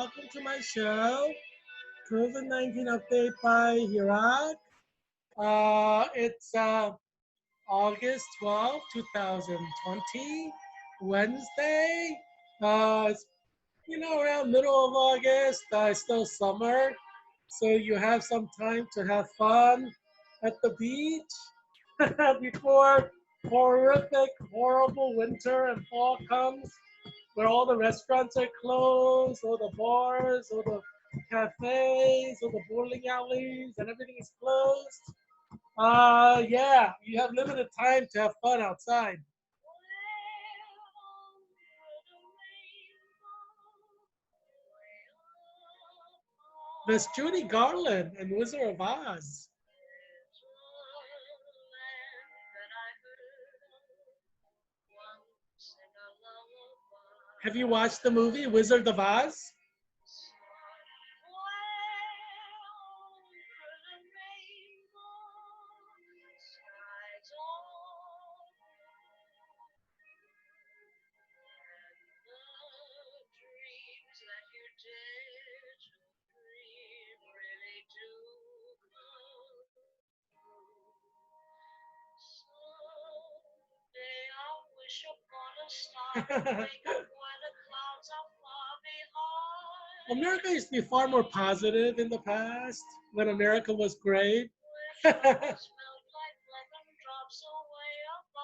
welcome to my show, COVID-19 update by Heerak. It's August 12th, 2020, Wednesday. It's around middle of August. It's still summer, so you have some time to have fun at the beach before horrific, horrible winter and fall comes, where all the restaurants are closed, all the bars, all the cafes, all the bowling alleys, and everything is closed. Yeah, you have limited time to have fun outside. There's Judy Garland and Wizard of Oz. Have you watched the movie Wizard of Oz? America used to be far more positive in the past when America was great.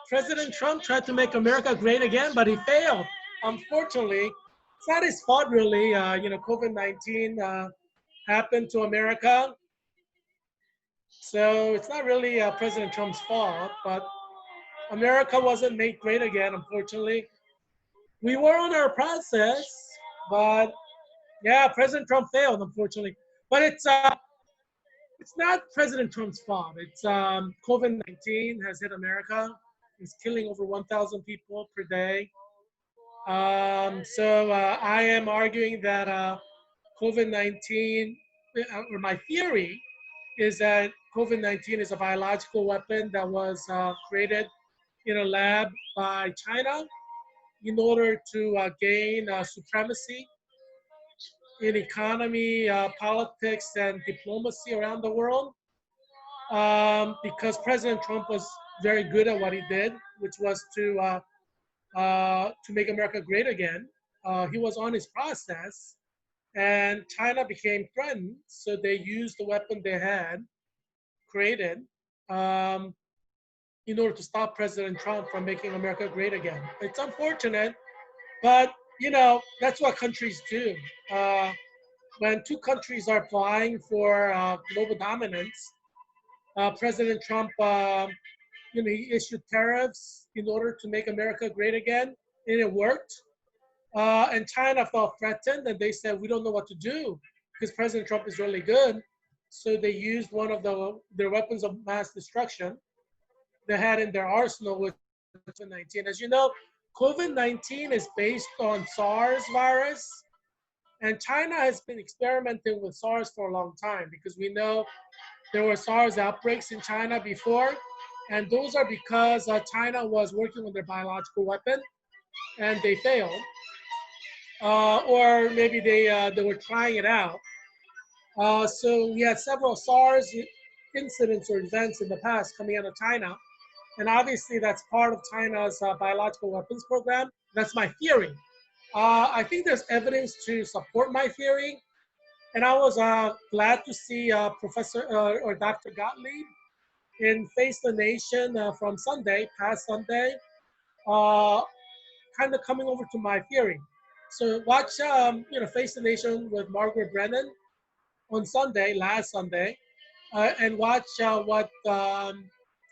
President Trump tried to make America great again, but he failed. Unfortunately, it's not his fault really. COVID-19 happened to America, so it's not really President Trump's fault. But America wasn't made great again, unfortunately. We were on our process, but yeah, President Trump failed, unfortunately. But it's not President Trump's fault. It's COVID-19 has hit America. It's killing over 1,000 people per day. So I am arguing that COVID-19, or my theory, is that COVID-19 is a biological weapon that was created in a lab by China in order to gain supremacy in economy, politics, and diplomacy around the world. Because President Trump was very good at what he did, which was to make America great again. He was on his process, and China became threatened, so they used the weapon they had created um, in order to stop President Trump from making America great again. It's unfortunate, but that's what countries do. Uh, when two countries are vying for global dominance, President Trump, he issued tariffs in order to make America great again, and it worked. And China felt threatened, and they said, "We don't know what to do because President Trump is really good." So they used one of their weapons of mass destruction they had in their arsenal with COVID-19. As you know, COVID-19 is based on SARS virus, and China has been experimenting with SARS for a long time because we know there were SARS outbreaks in China before, and those are because China was working on their biological weapon and they failed, or maybe they were trying it out. So we had several SARS incidents or events in the past coming out of China, and obviously that's part of China's biological weapons program. That's my theory. I think there's evidence to support my theory, and I was glad to see Professor or Dr. Gottlieb in Face the Nation from Sunday, past Sunday, uh, kind of coming over to my theory. So watch, Face the Nation with Margaret Brennan on Sunday, last Sunday, and watch what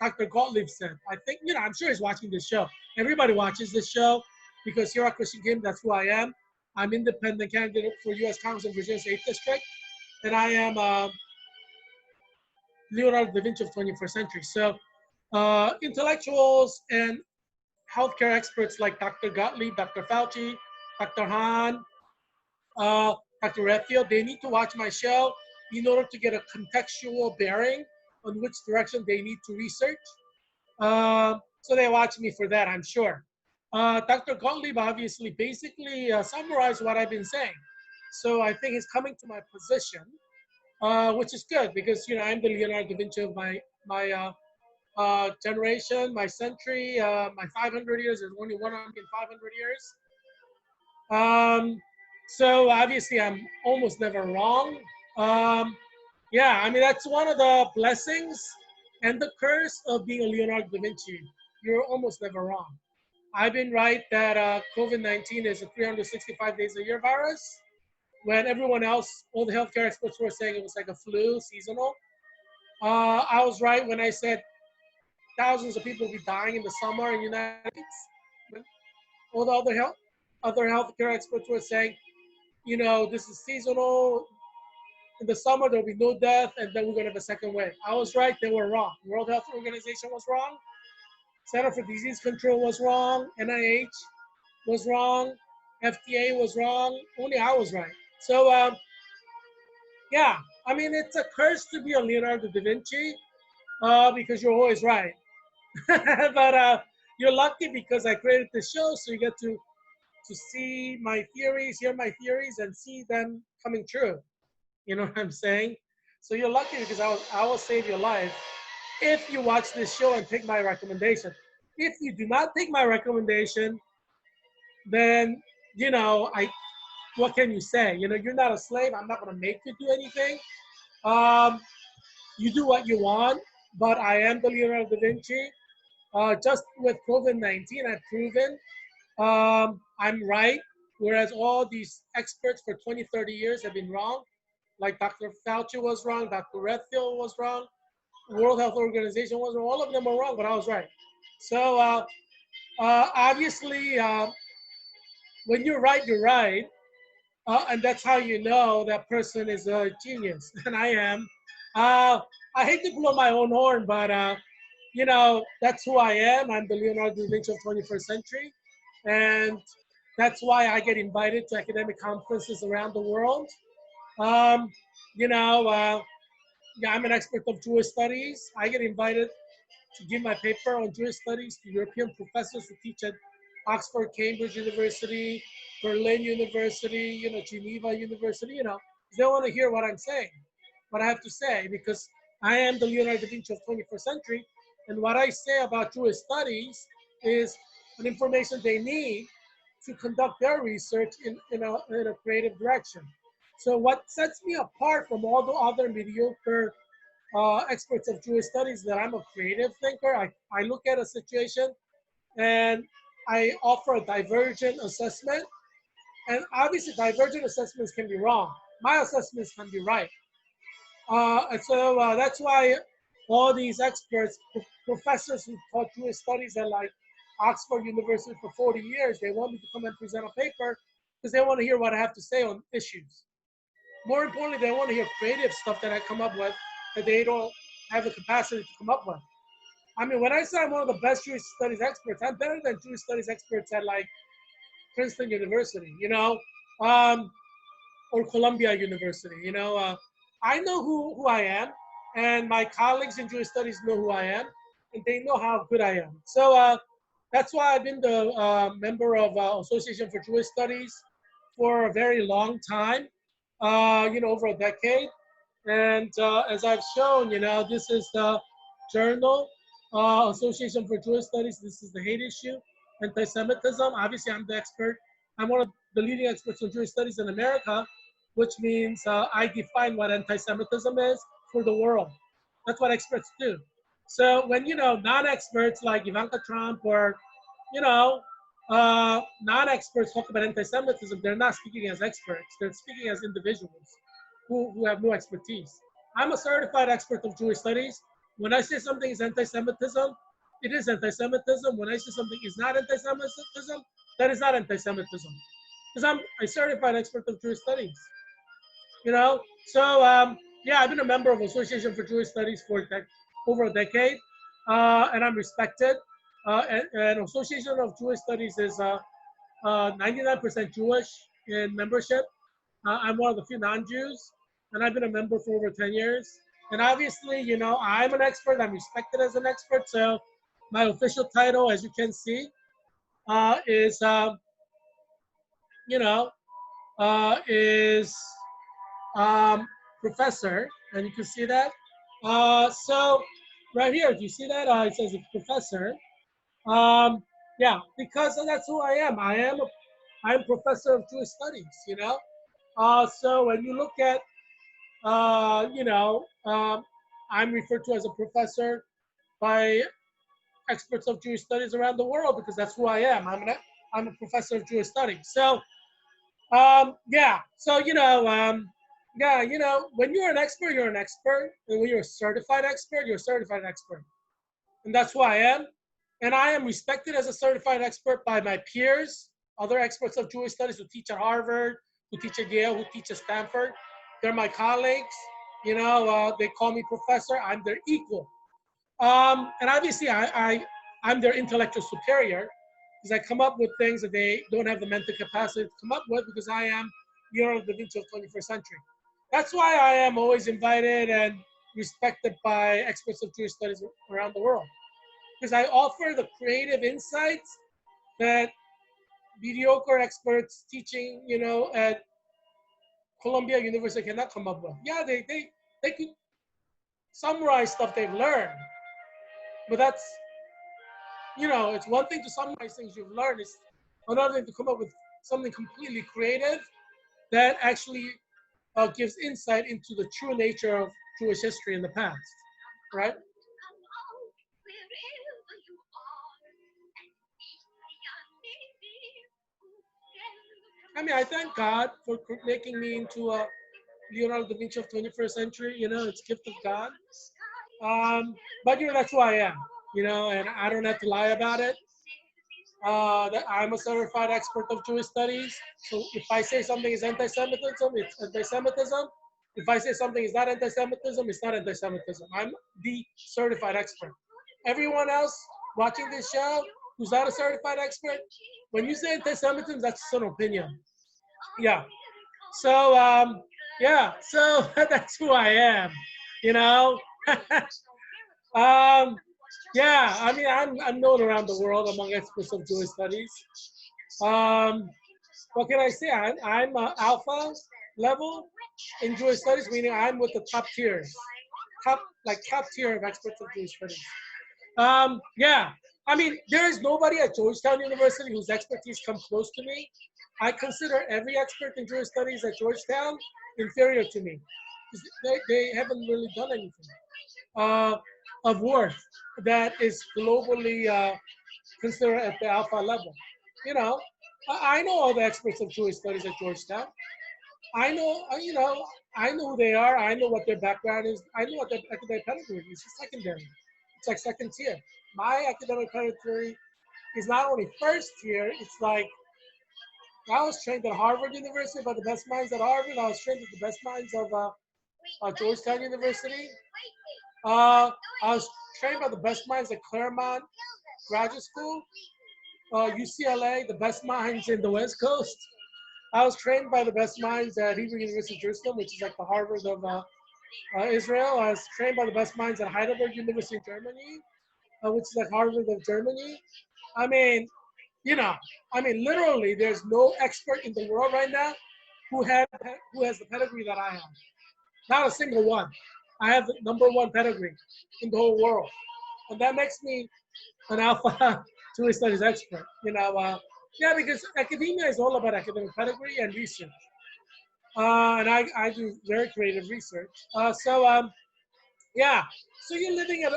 Dr. Gottlieb said. I think, I'm sure he's watching this show. Everybody watches this show because here at Christian Kim, that's who I am. I'm independent candidate for U.S. Congress in Virginia's 8th District, and I am Leonardo Da Vincie of 21st century. So intellectuals and healthcare experts like Dr. Gottlieb, Dr. Fauci, Dr. Hahn, Dr. Redfield, they need to watch my show in order to get a contextual bearing on which direction they need to research. So they watch me for that, I'm sure. Dr. Gottlieb obviously basically summarized what I've been saying. So I think he's coming to my position, which is good because I'm the Leonardo da Vinci of my generation, my century, my 500 years. There's only one of me in 500 years. Um, so obviously I'm almost never wrong. Um, yeah, I mean that's one of the blessings and the curse of being a Leonardo da Vinci. You're almost never wrong. I've been right that COVID-19 is a 365 days a year virus when everyone else, all the healthcare experts were saying it was like a flu, seasonal. I was right when I said thousands of people will be dying in the summer in the United States. When all the other healthcare experts were saying, this is seasonal. In the summer, there'll be no death, and then we're going to have a second wave. I was right. They were wrong. World Health Organization was wrong. Center for Disease Control was wrong. NIH was wrong. FDA was wrong. Only I was right. So, yeah, I mean, it's a curse to be a Leonardo da Vinci because you're always right. But you're lucky because I created this show, so you get to see my theories, hear my theories, and see them coming true. You know what I'm saying? So you're lucky because I will save your life if you watch this show and take my recommendation. If you do not take my recommendation, then I what can you say? You're not a slave. I'm not gonna make you do anything. Um, you do what you want, but I am the Leonardo da Vinci. Just with COVID-19, I've proven I'm right, whereas all these experts for 20, 30 years have been wrong. Like Dr. Fauci was wrong, Dr. Redfield was wrong, World Health Organization was wrong. All of them were wrong, but I was right. So obviously, when you're right, you're right. And that's how you know that person is a genius. And I am. Uh, I hate to blow my own horn, but that's who I am. I'm the Leonardo da Vinci of 21st century. And that's why I get invited to academic conferences around the world. Um, you know, uh, yeah, I'm an expert of Jewish studies. I get invited to give my paper on Jewish studies to European professors who teach at Oxford, Cambridge University, Berlin University, Geneva University, 'cause they want to hear what I'm saying, what I have to say, because I am the Leonardo da Vinci of 21st century, and what I say about Jewish studies is an information they need to conduct their research in a creative direction. So what sets me apart from all the other mediocre experts of Jewish studies that I'm a creative thinker. I look at a situation and I offer a divergent assessment. And obviously, divergent assessments can be wrong. My assessments can be right. And so that's why all these experts, professors who taught Jewish studies at like Oxford University for 40 years, they want me to come and present a paper because they want to hear what I have to say on issues. More importantly, they want to hear creative stuff that I come up with that they don't have the capacity to come up with. I mean, when I say I'm one of the best Jewish studies experts, I'm better than Jewish studies experts at like Princeton University, um, or Columbia University. I know who I am, and my colleagues in Jewish studies know who I am, and they know how good I am. So that's why I've been the member of Association for Jewish Studies for a very long time, over a decade. And as I've shown, this is the journal, Association for Jewish Studies. This is the hate issue, anti-Semitism. Obviously, I'm the expert. I'm one of the leading experts on Jewish studies in America, which means I define what anti-Semitism is for the world. That's what experts do. So when, non-experts like Ivanka Trump or, you know, non-experts talk about anti-Semitism, they're not speaking as experts. They're speaking as individuals who have no expertise. I'm a certified expert of Jewish studies. When I say something is anti-Semitism, it is anti-Semitism. When I say something is not anti-Semitism, that is not anti-Semitism. Because I'm a certified expert of Jewish studies. So yeah, I've been a member of Association for Jewish Studies for over a decade, and I'm respected. And Association of Jewish Studies is 99% Jewish in membership. I'm one of the few non-Jews, and I've been a member for over 10 years. And obviously, I'm an expert. I'm respected as an expert. So my official title, as you can see, is, you know, is um, professor, and you can see that. So right here, do you see that? It says it's professor. Um, yeah, because that's who I am. I'm professor of Jewish studies. So when you look at you know, I'm referred to as a professor by experts of Jewish studies around the world because that's who I am. I'm a professor of Jewish studies. So yeah. So yeah. When you're an expert, you're an expert, and when you're a certified expert, you're a certified expert, and that's who I am. And I am respected as a certified expert by my peers, other experts of Jewish studies who teach at Harvard, who teach at Yale, who teach at Stanford. They're my colleagues. They call me professor. I'm their equal. And obviously, I'm their intellectual superior because I come up with things that they don't have the mental capacity to come up with because I am Leonardo Da Vinci of 21st century. That's why I am always invited and respected by experts of Jewish studies around the world because I offer the creative insights that mediocre experts teaching, at Columbia University cannot come up with. Yeah, they could summarize stuff they've learned, but it's one thing to summarize things you've learned. It's another thing to come up with something completely creative that actually gives insight into the true nature of Jewish history in the past, right? I mean, I thank God for making me into a Leonardo da Vinci of 21st century. It's a gift of God. But that's who I am. And I don't have to lie about it. That I'm a certified expert of Jewish studies. So if I say something is anti-Semitism, it's anti-Semitism. If I say something is not anti-Semitism, it's not anti-Semitism. I'm the certified expert. Everyone else watching this show who's not a certified expert, when you say anti-Semitism, that's just an opinion. Yeah. So yeah. So that's who I am. You know. um, yeah. I mean, I'm known around the world among experts of Jewish studies. Um, what can I say? I'm alpha level in Jewish studies, meaning I'm with the top tiers, top tier of experts of Jewish studies. Yeah, I mean, there is nobody at Georgetown University whose expertise comes close to me. I consider every expert in Jewish studies at Georgetown inferior to me because they haven't really done anything of worth that is globally considered at the alpha level. You know, I know all the experts of Jewish studies at Georgetown. I know, I know who they are. I know what their background is. I know what their academic pedigree is. It's secondary. It's like second tier. My academic pedigree is not only first tier. It's like I was trained at Harvard University by the best minds at Harvard. I was trained at the best minds of Georgetown University. I was trained by the best minds at Claremont Graduate School, UCLA, the best minds in the West Coast. I was trained by the best minds at Hebrew University of Jerusalem, which is like the Harvard of Israel. I was trained by the best minds at Heidelberg University in Germany, which is like Harvard of Germany. I mean, you know, literally, there's no expert in the world right now who has the pedigree that I have. Not a single one. I have the number one pedigree in the whole world, and that makes me an alpha Jewish studies expert. Yeah, because academia is all about academic pedigree and research, and I do very creative research. Yeah, so you're looking at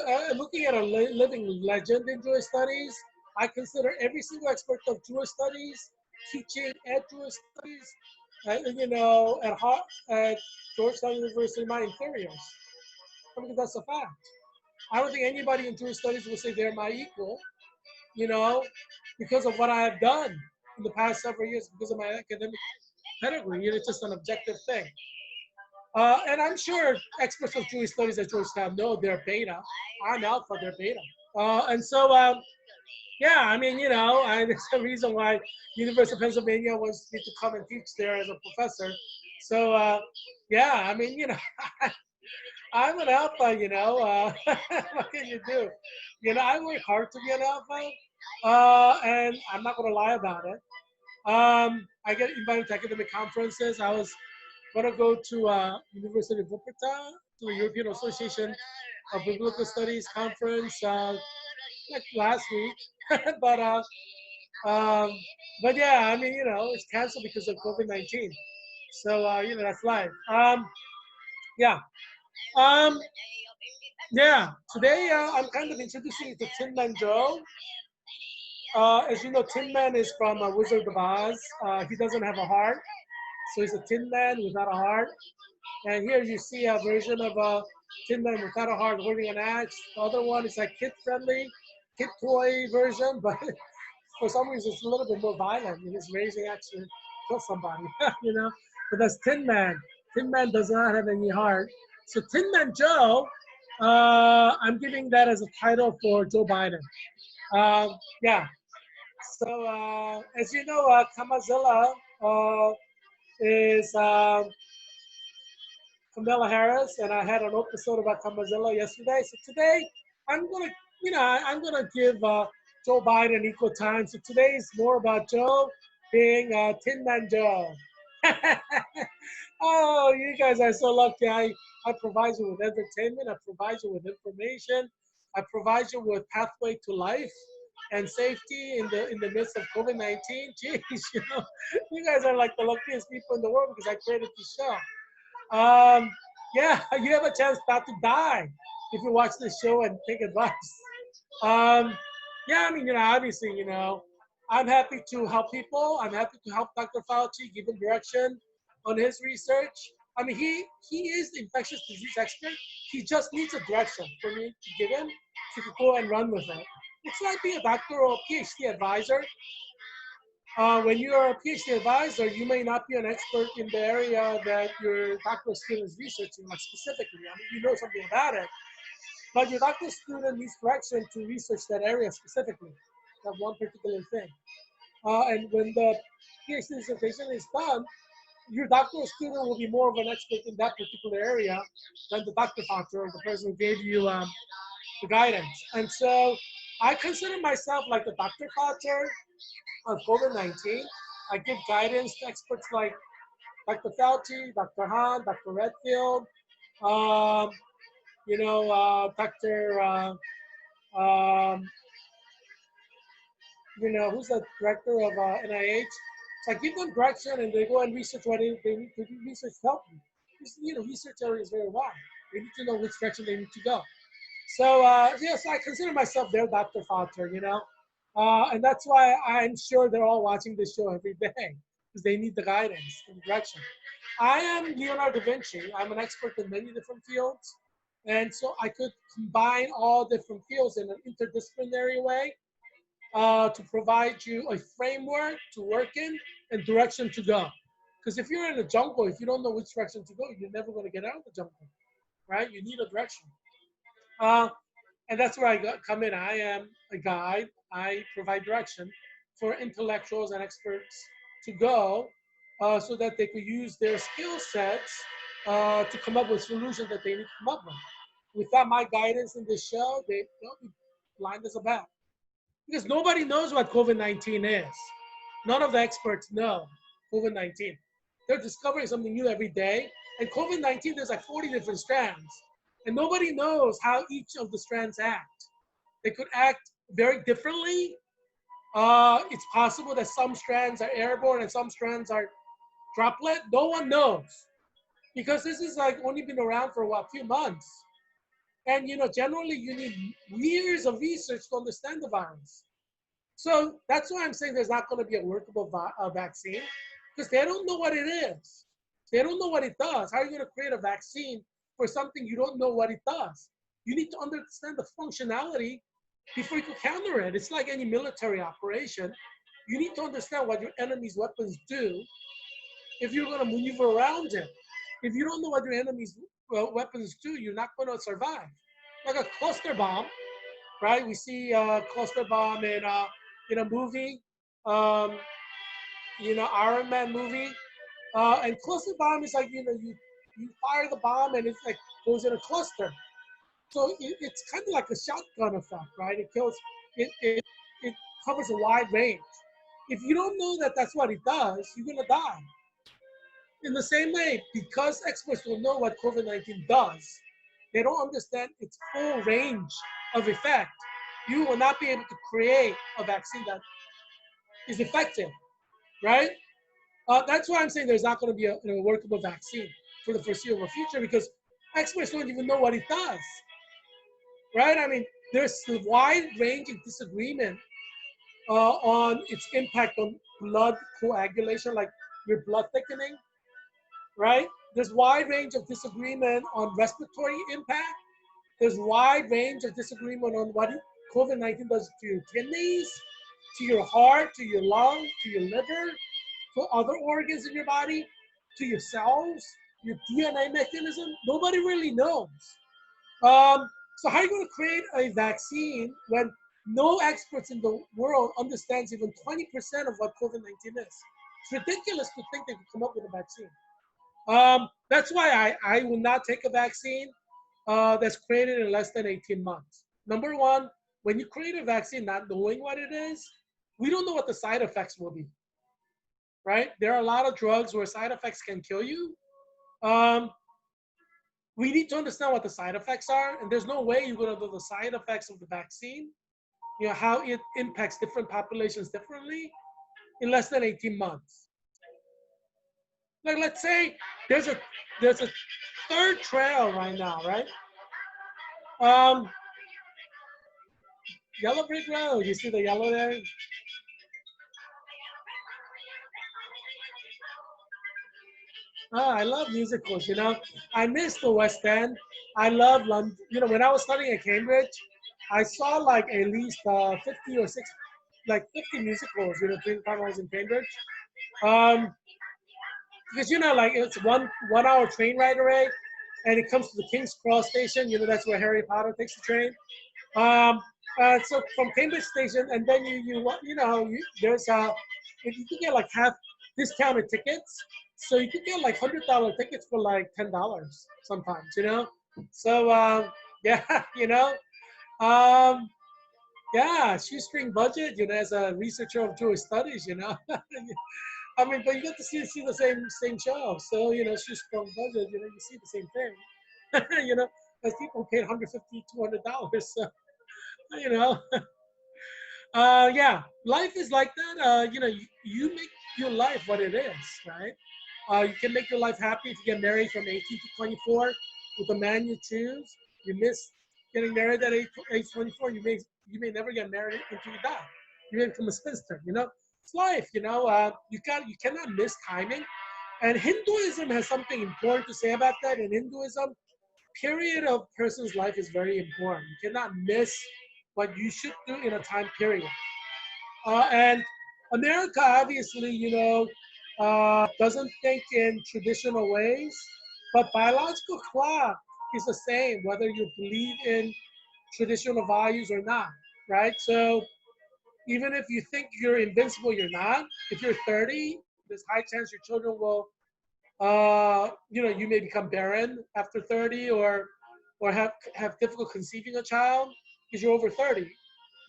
a living legend in Jewish studies. I consider every single expert of Jewish studies teaching at Jewish studies, at Georgetown University, my inferiors. I mean, that's a fact. I don't think anybody in Jewish studies will say they're my equal, you know, because of what I have done in the past several years, because of my academic pedigree. It's just an objective thing. And I'm sure experts of Jewish studies at Georgetown know they're beta. I'm alpha, they're beta. Yeah, there's a reason why University of Pennsylvania wants me to come and teach there as a professor. So, yeah, I'm an alpha, what can you do? I work hard to be an alpha, and I'm not going to lie about it. I get invited to academic conferences. I was gonna go to University of Wuppertal to the European Association of Biblical Studies conference like last week, but um, but yeah, I mean, it's canceled because of COVID-19. So that's life. Yeah. Um, yeah. Today I'm kind of introducing you to Tin Man Joe. As you know, Tin Man is from Wizard of Oz. He doesn't have a heart, so he's a Tin Man without a heart. And here you see a version of a Tin Man without a heart holding an axe. The other one is like kid-friendly, kid toy version, but for some reason it's a little bit more violent. He's raising axe to kill somebody, you know. But that's Tin Man. Tin Man does not have any heart. So Tin Man Joe, I'm giving that as a title for Joe Biden. Yeah. So as you know, Kamazilla is Kamala Harris, and I had an episode about Kamazilla yesterday. So today, I'm gonna, I'm gonna give Joe Biden equal time. So today is more about Joe being Tin Man Joe. Oh, you guys are so lucky. I provide you with entertainment. I provide you with information. I provide you with pathway to life and safety in the midst of COVID-19. Jeez, you guys are like the luckiest people in the world because I created this show. Yeah, you have a chance not to die if you watch this show and take advice. Um, yeah, I mean, obviously, I'm happy to help people. I'm happy to help Dr. Fauci, give him direction on his research. I mean, he is the infectious disease expert. He just needs a direction for me to give him so he can go and run with it. It's like being a doctor or a PhD advisor. When you are a PhD advisor, you may not be an expert in the area that your doctoral student is researching, like specifically. I mean, you know something about it, but your doctoral student needs direction to research that area specifically, that one particular thing. And when the PhD dissertation is done, your doctoral student will be more of an expert in that particular area than the doctor or the person who gave you the guidance. And so I consider myself like the Dr. Fauci of COVID-19. I give guidance to experts like Dr. Fauci, Dr. Hahn, Dr. Redfield, um, Dr. Who's the director of NIH. So I give them direction and they go and research what they need to do, research to help me. Research area is very wide. They need to know which direction they need to go. So, yes, I consider myself their Dr. Fauci, and that's why I'm sure they're all watching this show every day because they need the guidance and direction. I am Leonardo Da Vinci. I'm an expert in many different fields. And so I could combine all different fields in an interdisciplinary way to provide you a framework to work in and direction to go. Because if you're in a jungle, if you don't know which direction to go, you're never going to get out of the jungle, right? You need a direction. And that's where come in. I am a guide. I provide direction for intellectuals and experts to go so that they could use their skill sets to come up with solutions that they need to come up with. Without my guidance in this show, they'll be blind as a bat. Because nobody knows what COVID-19 is. None of the experts know COVID-19. They're discovering something new every day. And COVID-19, there's like 40 different strands. And nobody knows how each of the strands act. They could act very differently. It's possible that some strands are airborne and some strands are droplet. No one knows because this is like only been around for a few months. And generally you need years of research to understand the virus. So that's why I'm saying there's not going to be a workable vaccine because they don't know what it is. They don't know what it does. How are you going to create a vaccine for something you don't know what it does? You need to understand the functionality before you can counter it. It's like any military operation. You need to understand what your enemy's weapons do if you're going to maneuver around it. If you don't know what your enemy's weapons do, you're not going to survive. Like a cluster bomb, right? We see a cluster bomb in a movie, Iron Man movie. And cluster bomb is like, you fire the bomb and it's like goes in a cluster. So it's kind of like a shotgun effect, right? It kills, it covers a wide range. If you don't know that that's what it does, you're gonna die. In the same way, because experts don't know what COVID-19 does, they don't understand its full range of effect. You will not be able to create a vaccine that is effective, right? That's why I'm saying there's not going to be a workable vaccine for the foreseeable future because experts don't even know what it does, right? I mean, there's a wide range of disagreement on its impact on blood coagulation, like your blood thickening, right? There's wide range of disagreement on respiratory impact. There's wide range of disagreement on what COVID-19 does to your kidneys, to your heart, to your lung, to your liver, to other organs in your body, to your cells, your DNA mechanism. Nobody really knows. So how are you going to create a vaccine when no experts in the world understands even 20% of what COVID-19 is? It's ridiculous to think they could come up with a vaccine. That's why I will not take a vaccine that's created in less than 18 months. Number one, when you create a vaccine not knowing what it is, we don't know what the side effects will be, right? There are a lot of drugs where side effects can kill you. Um, we need to understand what the side effects are, and there's no way you're going to know the side effects of the vaccine, how it impacts different populations differently in less than 18 months. Like let's say there's a there's a third trail right now, right? Um, Yellow brick road. You see the yellow there? Oh, I love musicals. I miss the West End. I love London. When I was studying at Cambridge, I saw like at least 50 or 60, like 50 musicals. During the time I was in Cambridge. Um, because like it's one hour train ride away, and it comes to the King's Cross station. That's where Harry Potter takes the train. Um, so from Cambridge Station, and then there's you can get like half discounted tickets, so you can get like $100 tickets for like $10 sometimes. So yeah, um, yeah, shoestring budget. As a researcher of Jewish studies. I mean, but you get to see the same show, so shoestring budget. You see the same thing. As people paid $150, $200. So you know yeah, life is like that. You make your life what it is, right? You can make your life happy if you get married from 18 to 24 with the man you choose. You miss getting married at age 24. You may never get married until you die. You may become a spinster. It's life. You cannot miss timing. And Hinduism has something important to say about that. In Hinduism, period of person's life is very important. You cannot miss what you should do in a time period. And America, obviously, doesn't think in traditional ways, but biological clock is the same whether you believe in traditional values or not, right? So even if you think you're invincible, you're not. If you're 30, there's high chance your children will you may become barren after 30 or have difficult conceiving a child because you're over 30.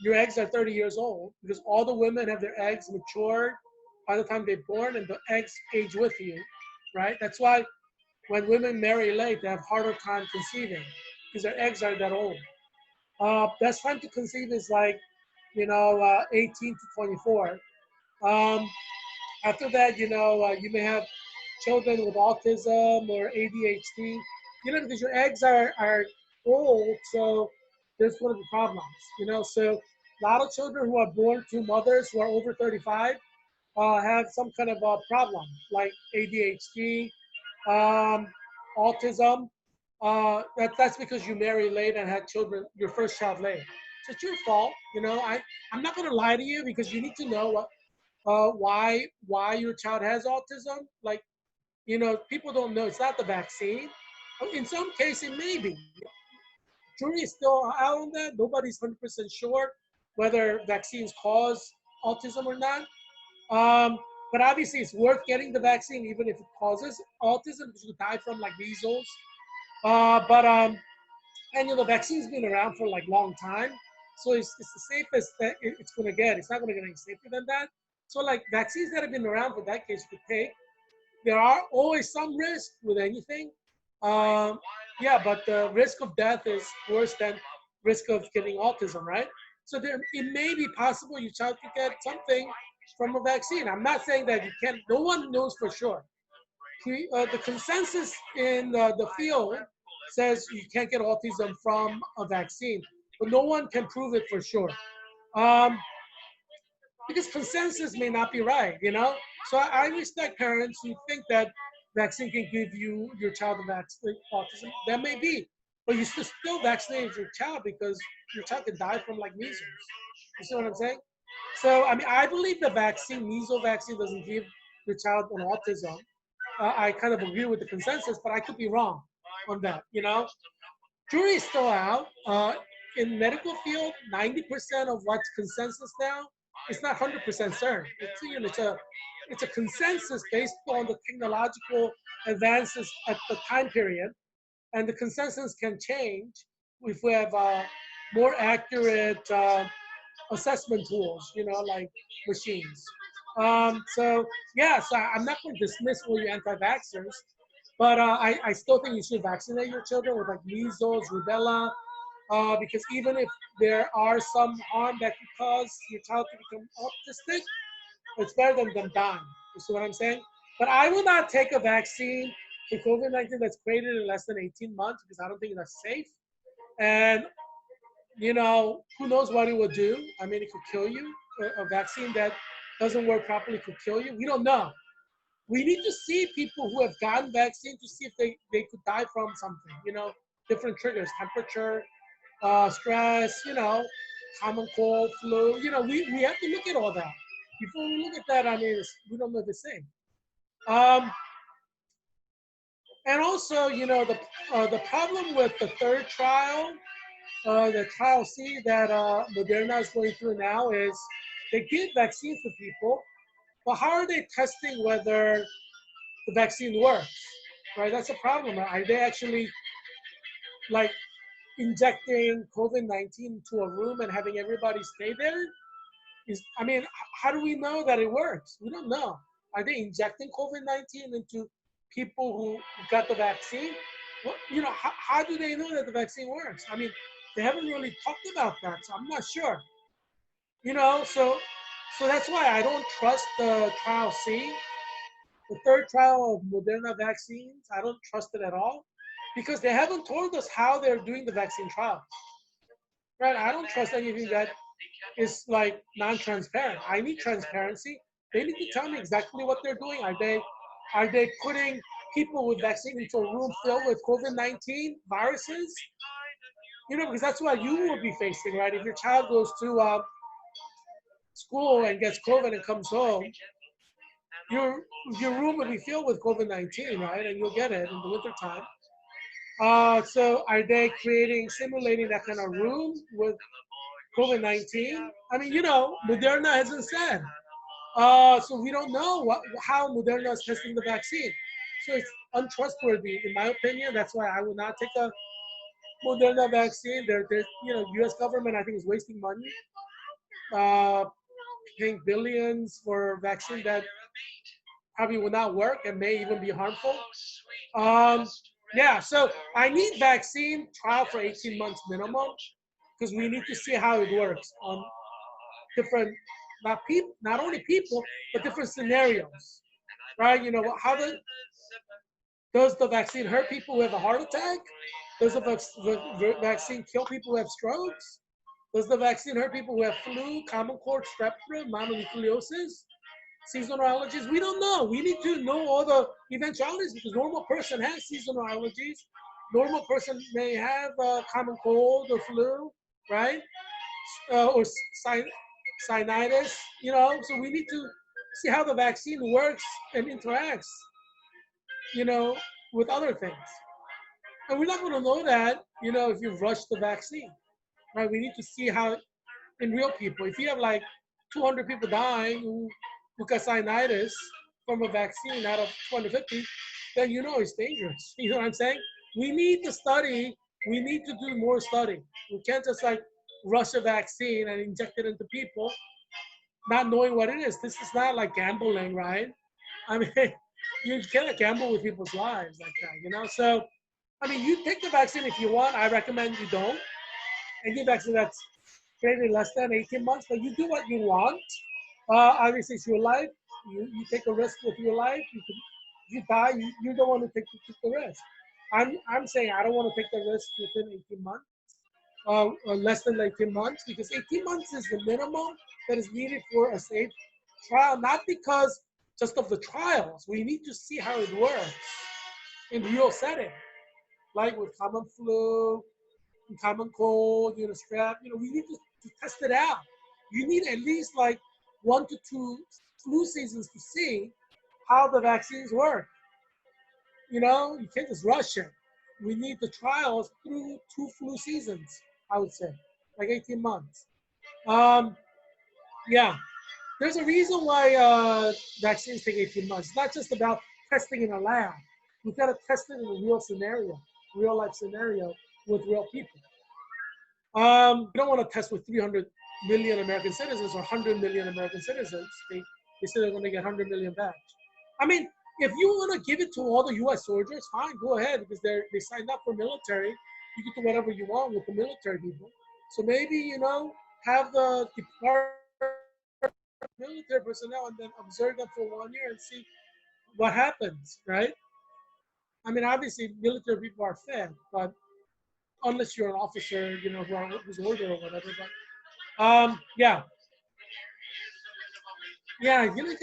Your eggs are 30 years old because all the women have their eggs matured by the time they're born and the eggs age with you, right? That's why when women marry late, they have harder time conceiving because their eggs are that old. Best time to conceive is like, 18 to 24. Um, After that, you may have children with autism or ADHD, because your eggs are old, so there's going to be problems, So a lot of children who are born to mothers who are over 35 have some kind of a problem, like ADHD, um, autism. That's because you married late and had children, your first child late. So it's your fault, I'm not going to lie to you because you need to know why your child has autism. Like, people don't know. It's not the vaccine. In some cases, maybe. Jury is still out on that. Nobody's 100% sure whether vaccines cause autism or not. Um, but obviously, it's worth getting the vaccine, even if it causes autism, because you die from like measles. And the vaccine's been around for like long time, so it's the safest that it's going to get. It's not going to get any safer than that. So like vaccines that have been around for decades to take, there are always some risk with anything. Um, yeah, but the risk of death is worse than risk of getting autism, right? So there, it may be possible your child could get something from a vaccine. I'm not saying that you can't. No one knows for sure. The consensus in the field says you can't get autism from a vaccine, but no one can prove it for sure. Um, because consensus may not be right, you know? So I respect parents who think that vaccine can give you your child autism. That may be, but you should still vaccinate your child because your child can die from like measles. You see what I'm saying? So I mean, I believe the vaccine, measles vaccine, doesn't give your child an autism. I kind of agree with the consensus, but I could be wrong on that. You know, jury is still out. In medical field, 90% of what's consensus now is not 100% certain. It's a consensus based on the technological advances at the time period, and the consensus can change if we have more accurate assessment tools, you know, like machines. So yes, I'm not going to dismiss all you anti-vaxxers, but I still think you should vaccinate your children with like measles, rubella, because even if there are some harm that could cause your child to become autistic, it's better than them dying. You see what I'm saying? But I will not take a vaccine for COVID-19 that's created in less than 18 months because I don't think that's safe. And you know, who knows what it will do? I mean, it could kill you. A vaccine that doesn't work properly could kill you. We don't know. We need to see people who have gotten vaccine to see if they could die from something, you know, different triggers, temperature, stress, you know, common cold, flu. You know, we have to look at all that. Before we look at that, I mean, we don't know the same. Um, and also, you know, the problem with the third trial, the trial C that Moderna is going through now is they give vaccines to people, but how are they testing whether the vaccine works? Right, that's a problem. Are they actually like injecting COVID-19 to a room and having everybody stay there? I mean, how do we know that it works? We don't know. Are they injecting COVID-19 into people who got the vaccine? Well, you know, how do they know that the vaccine works? I mean, they haven't really talked about that, so I'm not sure. You know, so that's why I don't trust the trial C, the third trial of Moderna vaccines. I don't trust it at all because they haven't told us how they're doing the vaccine trials. Right? I don't trust anything that is like non-transparent. I need transparency. They need to tell me exactly what they're doing. Are they putting people with vaccine into a room filled with COVID-19 viruses? You know, because that's what you will be facing, right? If your child goes to school and gets COVID and comes home, your your room will be filled with COVID-19, right? And you'll get it in the wintertime. So are they simulating that kind of room with COVID-19? I mean, you know, Moderna hasn't said. So we don't know how Moderna is testing the vaccine. So it's untrustworthy, in my opinion. That's why I would not take a Moderna vaccine. You know, U.S. government I think is wasting money, uh, paying billions for a vaccine that probably will not work and may even be harmful. Um, yeah, so I need vaccine trial for 18 months minimum because we need to see how it works on different, not only people, but different scenarios, right? You know, does the vaccine hurt people who have a heart attack? Does the vaccine kill people who have strokes? Does the vaccine hurt people who have flu, common cold, strep throat, mononucleosis, seasonal allergies? We don't know. We need to know all the eventualities because normal person has seasonal allergies. Normal person may have common cold or flu, right? Or sinusitis, you know. So we need to see how the vaccine works and interacts, you know, with other things. And we're not going to know that, you know, if you rush the vaccine, right? We need to see how in real people. If you have like 200 people dying who got sinusitis from a vaccine out of 250, then you know it's dangerous. You know what I'm saying? We need to study. We need to do more study. We can't just like rush a vaccine and inject it into people not knowing what it is. This is not like gambling, right? I mean, you cannot gamble with people's lives like that, you know? So, I mean, you take the vaccine if you want. I recommend you don't. Any vaccine that's maybe less than 18 months, but you do what you want. Obviously, it's your life. You take a risk with your life. You die. You don't want to take the risk. I'm saying I don't want to take the risk within 18 months, or less than 18 months, because 18 months is the minimum that is needed for a safe trial, not because just of the trials. We need to see how it works in real setting, like with common flu, common cold, strep. We need to test it out. You need at least like 1 to 2 flu seasons to see how the vaccines work. You can't just rush it. We need the trials through 2 flu seasons, I would say, like 18 months. Um, yeah, there's a reason why vaccines take 18 months. It's not just about testing in a lab. We've got to test it in a real scenario, real life scenario with real people. You don't want to test with 300 million American citizens or 100 million American citizens. They say they're going to get 100 million back. I mean, if you want to give it to all the U.S. soldiers, fine, go ahead, because they signed up for military. You can do whatever you want with the military people. So maybe, have the military personnel and then observe them for 1 year and see what happens, right? I mean, obviously, military people are fed, but unless you're an officer, who's older or whatever. But yeah, yeah, you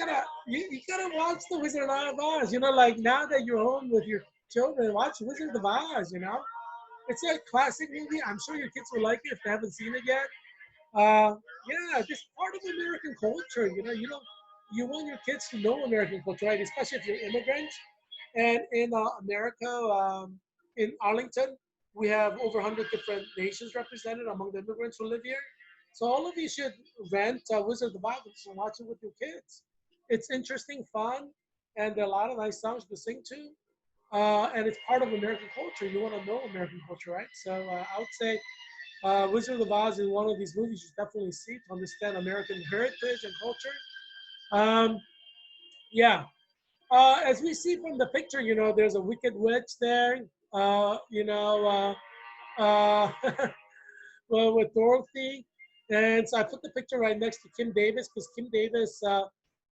gotta watch the Wizard of Oz. Like now that you're home with your children, watch Wizard of Oz. It's a classic movie. I'm sure your kids will like it if they haven't seen it yet. Yeah, this part of American culture. You want your kids to know American culture, right? Especially if you're immigrants. And in America, in Arlington, we have over 100 different nations represented among the immigrants who live here. So all of you should rent Wizard of the Bible and watch it with your kids. It's interesting, fun, and there are a lot of nice songs to sing to. And it's part of American culture. You want to know American culture, right? So I would say Wizard of Oz is one of these movies you should definitely see to understand American heritage and culture. Um, yeah, as we see from the picture, there's a wicked witch there. Uh, well, with Dorothy, and so I put the picture right next to Kim Davis because Kim Davis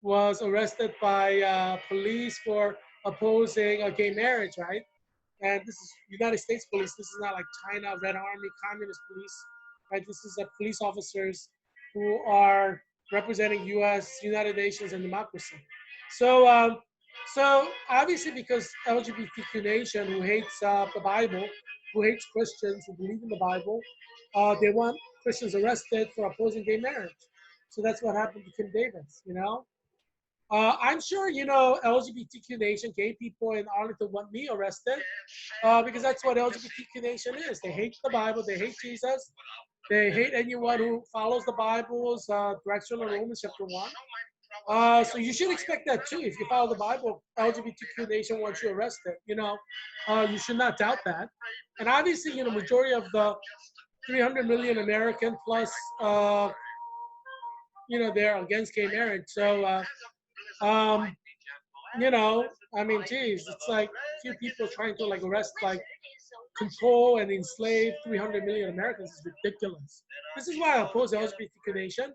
was arrested by police for opposing gay marriage, right? And this is United States police. This is not like China, Red Army, Communist police, right? This is police officers who are representing U.S., United Nations, and democracy. So, so obviously, because LGBTQ nation who hates the Bible, who hates Christians who believe in the Bible, they want Christians arrested for opposing gay marriage. So that's what happened to Kim Davis. I'm sure LGBTQ nation, gay people in Arlington want me arrested because that's what LGBTQ nation is. They hate the Bible. They hate Jesus. They hate anyone who follows the Bible's direction in Romans chapter 1. So you should expect that too. If you follow the Bible, LGBTQ nation wants you arrested. You should not doubt that. And obviously, majority of the 300 million American plus, they're against gay marriage. So, um, I mean, geez, it's like few people trying to like arrest, like control and enslave 300 million Americans is ridiculous. This is why I oppose the LGBTQ nation,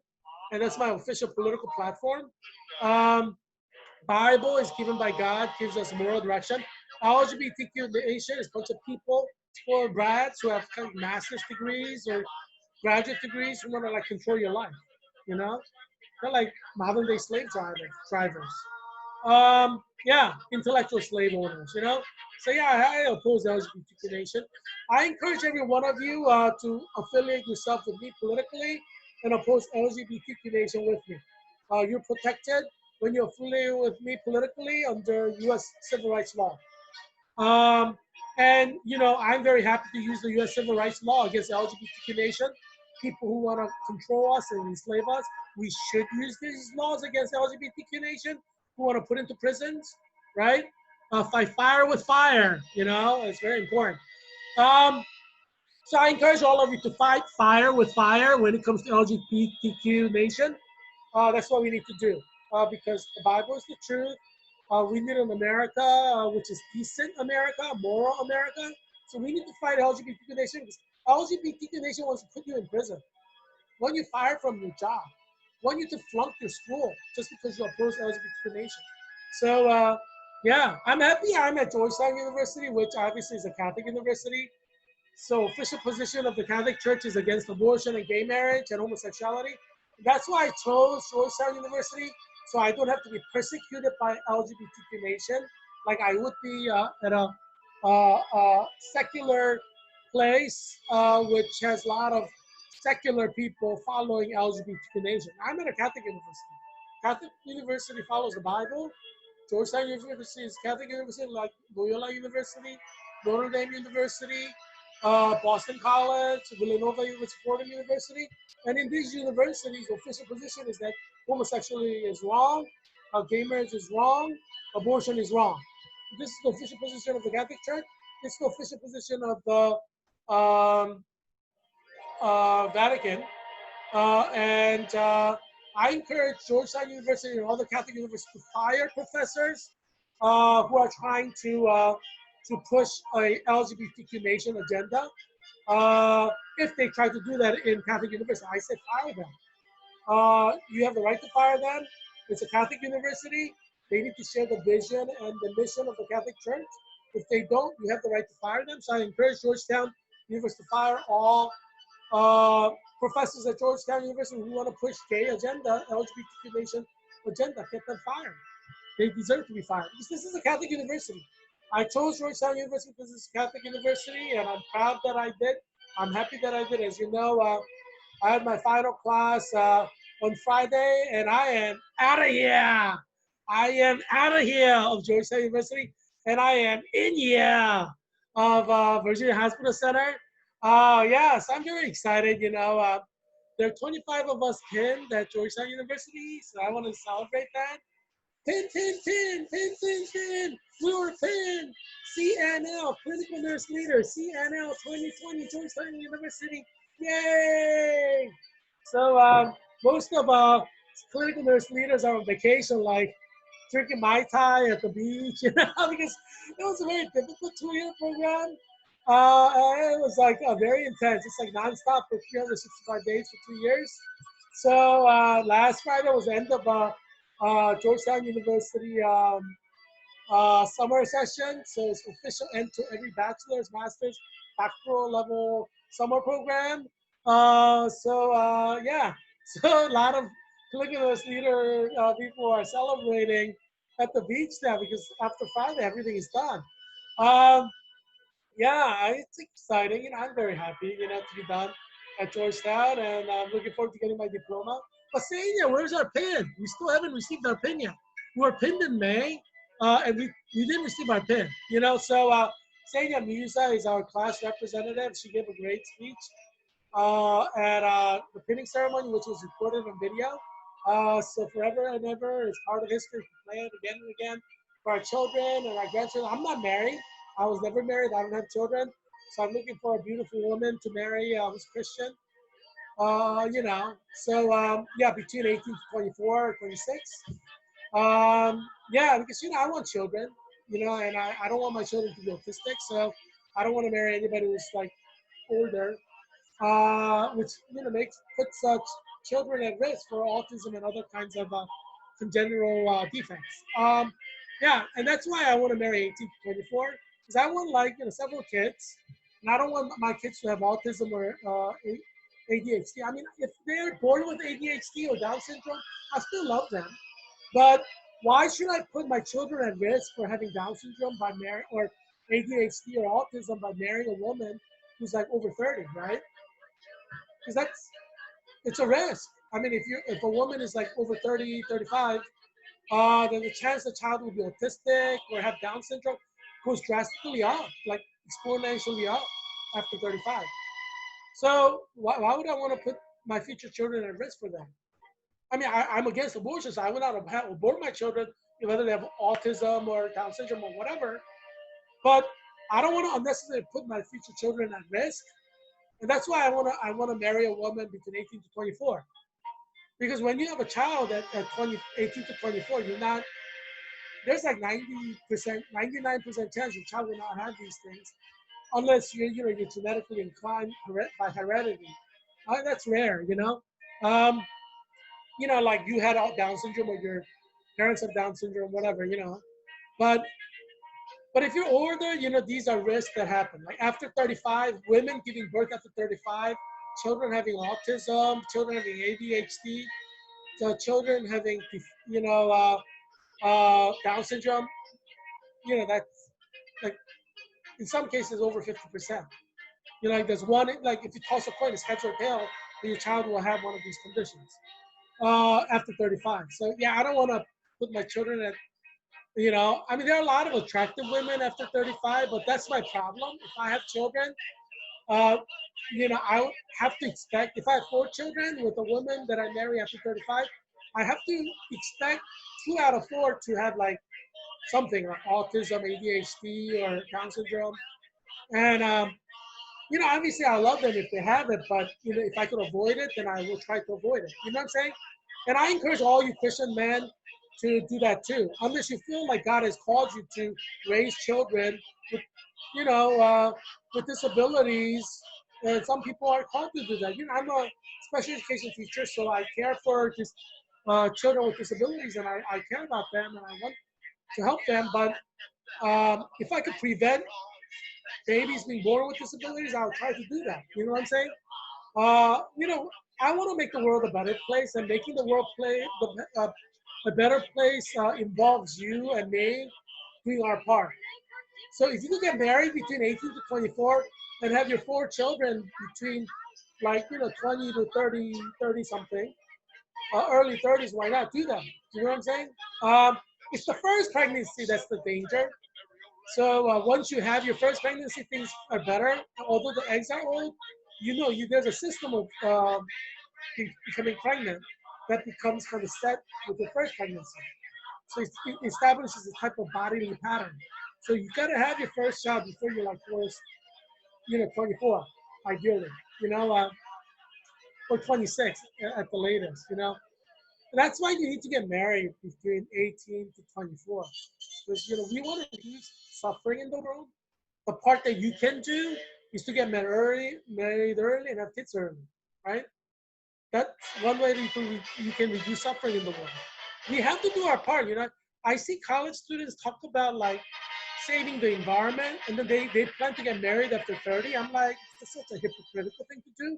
and that's my official political platform. Um, Bible is given by God, gives us moral direction. LGBTQ nation is a bunch of people, spoiled brats who have kind of master's degrees or graduate degrees who want to like control your life. You know, they're like modern day slave drivers. Yeah, intellectual slave owners. So yeah, I oppose the LGBTQ nation. I encourage every one of you to affiliate yourself with me politically and oppose LGBTQ nation with me. You're protected when you affiliate with me politically under U.S. civil rights law. Um, and I'm very happy to use the U.S. civil rights law against the LGBTQ nation. People who want to control us and enslave us, we should use these laws against the LGBTQ nation who want to put into prisons, right? Fight fire with fire, it's very important. Um, so I encourage all of you to fight fire with fire when it comes to LGBTQ nation. That's what we need to do because the Bible is the truth. We need an America which is decent America, moral America. So we need to fight LGBTQ nation because LGBTQ nation wants to put you in prison, want you fired from your job, want you to flunk your school just because you oppose LGBTQ nation. So yeah, I'm happy I'm at Georgetown University, which obviously is a Catholic university. So official position of the Catholic Church is against abortion and gay marriage and homosexuality. That's why I chose Georgetown University, so I don't have to be persecuted by LGBTQ nation like I would be at a secular place, which has a lot of secular people following LGBTQ nation. I'm at a Catholic university. Catholic university follows the Bible. Georgetown University is Catholic university like Loyola University, Notre Dame University, Boston College, Villanova University, Fordham University. And in these universities, the official position is that homosexuality is wrong, gay marriage is wrong, abortion is wrong. This is the official position of the Catholic Church. This is the official position of the Vatican. And I encourage Georgetown University and other Catholic universities to fire professors who are trying to push a LGBTQ nation agenda. If they try to do that in Catholic university, I say fire them. You have the right to fire them. It's a Catholic university. They need to share the vision and the mission of the Catholic Church. If they don't, you have the right to fire them. So I encourage Georgetown University to fire all professors at Georgetown University who want to push gay agenda, LGBTQ nation agenda. Get them fired. They deserve to be fired because this is a Catholic university. I chose Georgetown University because it's a Catholic university, and I'm proud that I did. I'm happy that I did. As you know, I had my final class on Friday, and I am out of here. I am out of here of Georgetown University, and I am in here of Virginia Hospital Center. Yes, I'm very excited. There are 25 of us pinned at Georgetown University, so I want to celebrate that. Pin, pin, pin, pin, pin, pin. We were pinned. CNL, Clinical Nurse Leader, CNL 2020, Georgetown University. Yay! So most of clinical nurse leaders are on vacation, like drinking Mai Tai at the beach, because it was a very difficult 2-year program. It was like very intense. It's like nonstop for 365 days for 2 years. So last Friday was the end of Georgetown University summer session. So it's official end to every bachelor's, master's, doctoral level summer program. Yeah, so a lot of Caligula's leader people are celebrating at the beach now because after Friday everything is done. Um, yeah, it's exciting. I'm very happy, to be done at Georgetown, and I'm looking forward to getting my diploma. But Sanya, where's our pin? We still haven't received our pin yet. We were pinned in May, and we didn't receive our pin. So Sanya Musa is our class representative. She gave a great speech at the pinning ceremony, which was recorded on video. So forever and ever, it's part of history to play it again and again for our children and our grandchildren. I'm not married. I was never married. I don't have children. So I'm looking for a beautiful woman to marry who's Christian. So yeah, between 18 to 24 or 26. Yeah, because I want children, and I don't want my children to be autistic, so I don't want to marry anybody who's like older, which puts children at risk for autism and other kinds of congenital defects. Yeah, and that's why I want to marry 18 to 24, because I want several kids, and I don't want my kids to have autism or ADHD. I mean, if they're born with ADHD or Down syndrome, I still love them. But why should I put my children at risk for having Down syndrome by marrying, or ADHD or autism by marrying a woman who's like over 30, right? Because it's a risk. I mean, if a woman is like over 30, 35, then the chance the child will be autistic or have Down syndrome goes drastically up, like exponentially up after 35. So why would I want to put my future children at risk for that? I mean, I'm against abortion, so I would not abort my children, whether they have autism or Down syndrome or whatever. But I don't want to unnecessarily put my future children at risk, and that's why I want to marry a woman between 18 to 24. Because when you have a child at 20, 18 to 24, you're not, there's like 90%, 99% chance your child will not have these things unless you're genetically inclined by heredity. That's rare, you know. Um, like you had Down syndrome or your parents have Down syndrome, whatever, But but if you're older, these are risks that happen. Like after 35, women giving birth after 35, children having autism, children having ADHD, so children having, Down syndrome. That's like in some cases over 50%. Like there's one, like if you toss a coin, it's heads or tail, then your child will have one of these conditions after 35. So yeah, I don't want to put my children at, I mean, there are a lot of attractive women after 35, but that's my problem. If I have children, uh, I would have to expect, if I have four children with a woman that I marry after 35, I have to expect two out of four to have like something like autism, ADHD, or Down syndrome. And obviously I love them if they have it, but if I could avoid it, then I will try to avoid it. You know what I'm saying? And I encourage all you Christian men to do that too, unless you feel like God has called you to raise children with, you know, uh, with disabilities. And some people are called to do that. I'm a special education teacher, so I care for just children with disabilities, and I care about them, and I want to help them. But if I could prevent babies being born with disabilities, I'll try to do that. You know what I'm saying? I want to make the world a better place, and making the world a better place involves you and me doing our part. So if you could get married between 18 to 24 and have your four children between 20 to 30, 30 something, early 30s, why not do that? You know what I'm saying? Um, it's the first pregnancy that's the danger. So once you have your first pregnancy, things are better. Although the eggs are old, there's a system of becoming pregnant that becomes kind of set with the first pregnancy. So it establishes a type of bodily pattern. So you got to have your first child before you're like first, 24, ideally, you know, uh, or 26 at the latest, That's why you need to get married between 18 to 24. Because, we want to reduce suffering in the world. The part that you can do is to get married early and have kids early, right? That's one way that you can reduce suffering in the world. We have to do our part. I see college students talk about like saving the environment, and then they plan to get married after 30. I'm like, that's such a hypocritical thing to do.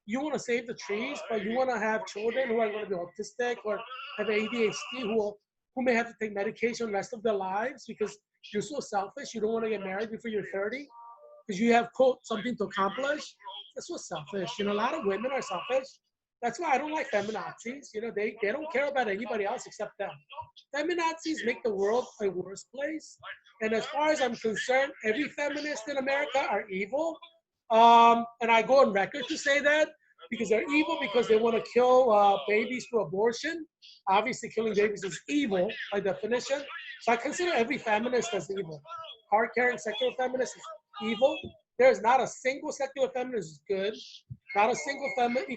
You want to save the trees, but you want to have children who are going to be autistic or have ADHD, who may have to take medication the rest of their lives because you're so selfish. You don't want to get married before you're 30 because you have quote something to accomplish. That's so selfish. A lot of women are selfish. That's why I don't like feminazis. They don't care about anybody else except them. Feminazis make the world a worse place. And as far as I'm concerned, every feminist in America are evil. And I go on record to say that because they're evil because they want to kill babies through abortion. Obviously, killing babies is evil by definition. So I consider every feminist as evil. Card-carrying secular feminist is evil. There is not a single secular feminist who's good. Not a single feminist.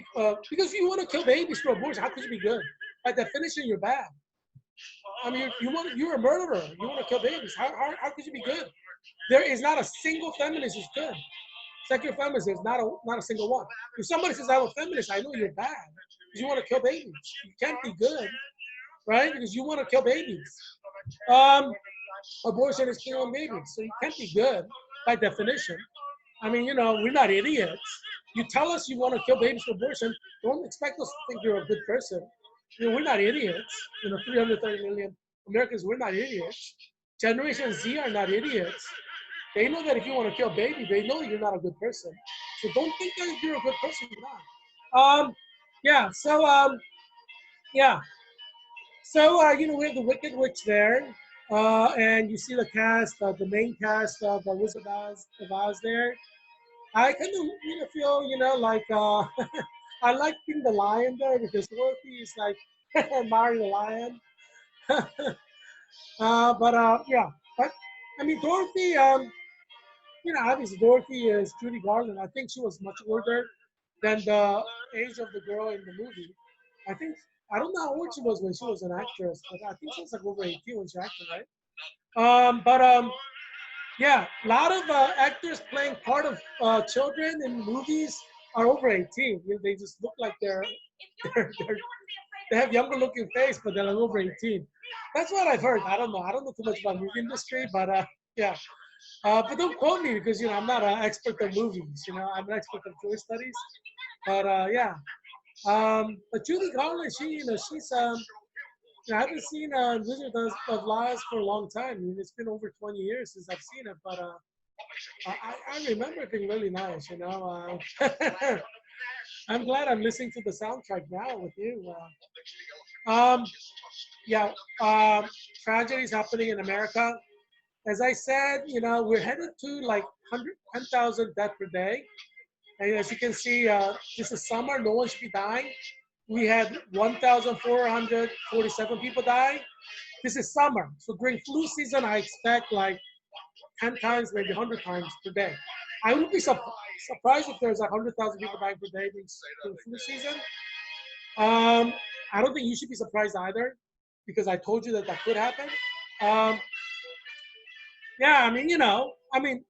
Because you want to kill babies through abortion, how could you be good? By definition, you're bad. I mean, you're a murderer. You want to kill babies. How could you be good? There is not a single feminist who's good. Secular feminist is not a single one. If somebody says I'm a feminist, I know you're bad because you want to kill babies. You can't be good, right? Because you want to kill babies. Um, Abortion is killing babies, so you can't be good by definition. I mean, we're not idiots. You tell us you want to kill babies for abortion, don't expect us to think you're a good person. We're not idiots. 330 million Americans, we're not idiots. Generation Z are not idiots. They know that if you want to kill a baby, they know you're not a good person. So don't think that if you're a good person, you're not. Yeah. Yeah. So we have the Wicked Witch there, and you see the cast, the main cast of the Wizard of Oz there. I kind of feel like I like being the lion there because Dorothy is like Mario the lion. But yeah, but I mean Dorothy. Obviously Dorothy is Judy Garland. I think she was much older than the age of the girl in the movie. I think I don't know how old she was when she was an actress, but I think she was like over 18 when she acted, right? But yeah, a lot of actors playing part of children in movies are over 18. You know, they just look like they're they have younger looking face, but they're like over 18. That's what I've heard. I don't know. I don't know too much about movie industry, but yeah. But don't quote me because you know I'm not an expert in movies. You know, I'm an expert in Jewish studies. But yeah. But Judy Garland, she you know she's you know, I haven't seen Wizard of Lies for a long time. I mean, it's been over 20 years since I've seen it, but I remember it being really nice. You know, I'm glad I'm listening to the soundtrack now with you. Um, yeah, tragedies happening in America. As I said, you know, we're headed to like 100, 10,000 deaths per day. And as you can see, this is summer. No one should be dying. We had 1,447 people die. This is summer. So during flu season, I expect like 10 times, maybe 100 times per day. I would be surprised if there's 100,000 people dying per day during flu season. I don't think you should be surprised either because I told you that that could happen. Um, yeah, I mean, you know, I mean,